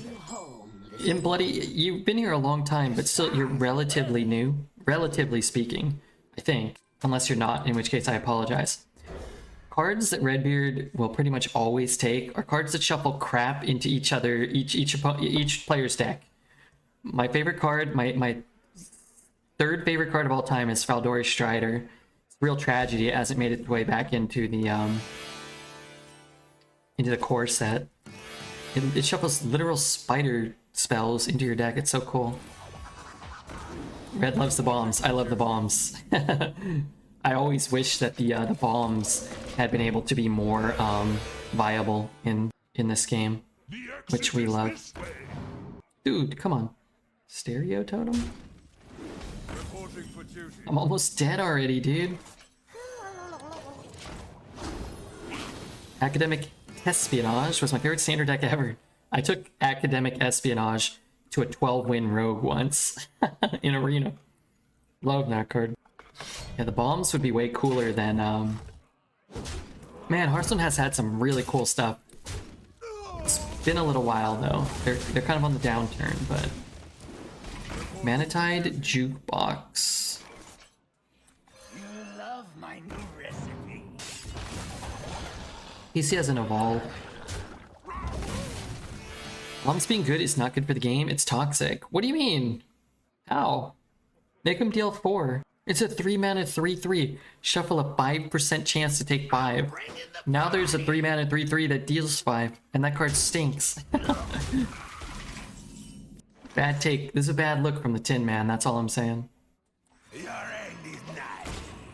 In Bloody, you've been here a long time, but still, you're relatively new. Relatively speaking, I think. Unless you're not, in which case I apologize. Cards that Redbeard will pretty much always take are cards that shuffle crap into each player's deck. My favorite card, my 3rd favorite card of all time is Faldori Strider. It's a real tragedy it hasn't made its way back into the core set. It shuffles literal spider spells into your deck. It's so cool. Red loves the bombs. I love the bombs. I always wish that the bombs had been able to be more viable in this game, which we love. Dude, come on. Stereo totem? I'm almost dead already, dude. Academic Espionage was my favorite standard deck ever. I took Academic Espionage to a 12-win rogue once in Arena. Love that card. Yeah, the bombs would be way cooler than... Man, Hearthstone has had some really cool stuff. It's been a little while, though. They're kind of on the downturn, but... Manatide Jukebox. You love my new recipe. PC hasn't evolved. Bombs being good is not good for the game. It's toxic. What do you mean? How? Make him deal 4. It's a 3-mana 3/3. Shuffle a 5% chance to take 5. Now there's a 3-mana 3/3 that deals 5, and that card stinks. Bad take. This is a bad look from the Tin Man, that's all I'm saying.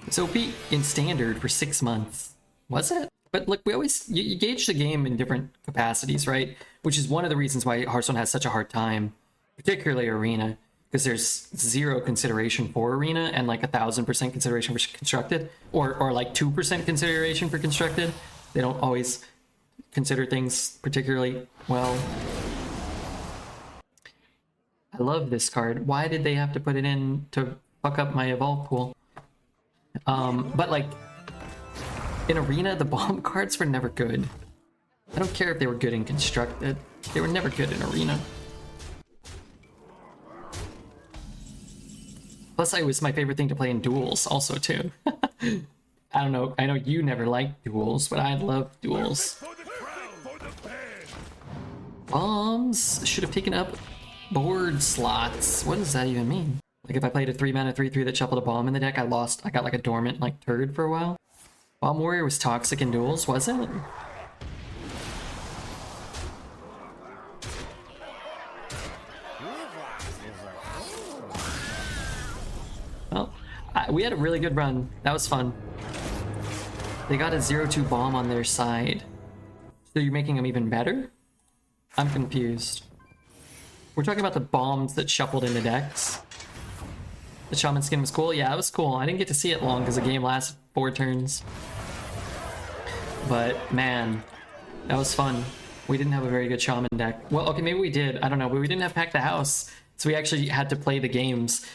It's OP in standard for 6 months. Was it? But look, we always you gauge the game in different capacities, right? Which is one of the reasons why Hearthstone has such a hard time, particularly Arena, because there's 0 consideration for Arena and like 1,000% consideration for Constructed, or like 2% consideration for Constructed. They don't always consider things particularly well. I love this card. Why did they have to put it in to fuck up my evolve pool? But like, in Arena, the bomb cards were never good. I don't care if they were good in Constructed. They were never good in Arena. Plus, it was my favorite thing to play in duels also, too. I don't know. I know you never liked duels, but I love duels. Bombs should have taken up board slots. What does that even mean? Like if I played a 3-mana 3/3 that shuffled a bomb in the deck, I got like a dormant like turd for a while. Bomb Warrior was toxic in duels, was it? Well, we had a really good run. That was fun. They got a 0/2 bomb on their side. So you're making them even better? I'm confused. We're talking about the bombs that shuffled into decks. The Shaman skin was cool? Yeah, it was cool. I didn't get to see it long because the game lasted 4 turns. But man, that was fun. We didn't have a very good Shaman deck. Well, okay, maybe we did. I don't know, but we didn't have Pack the House. So we actually had to play the games.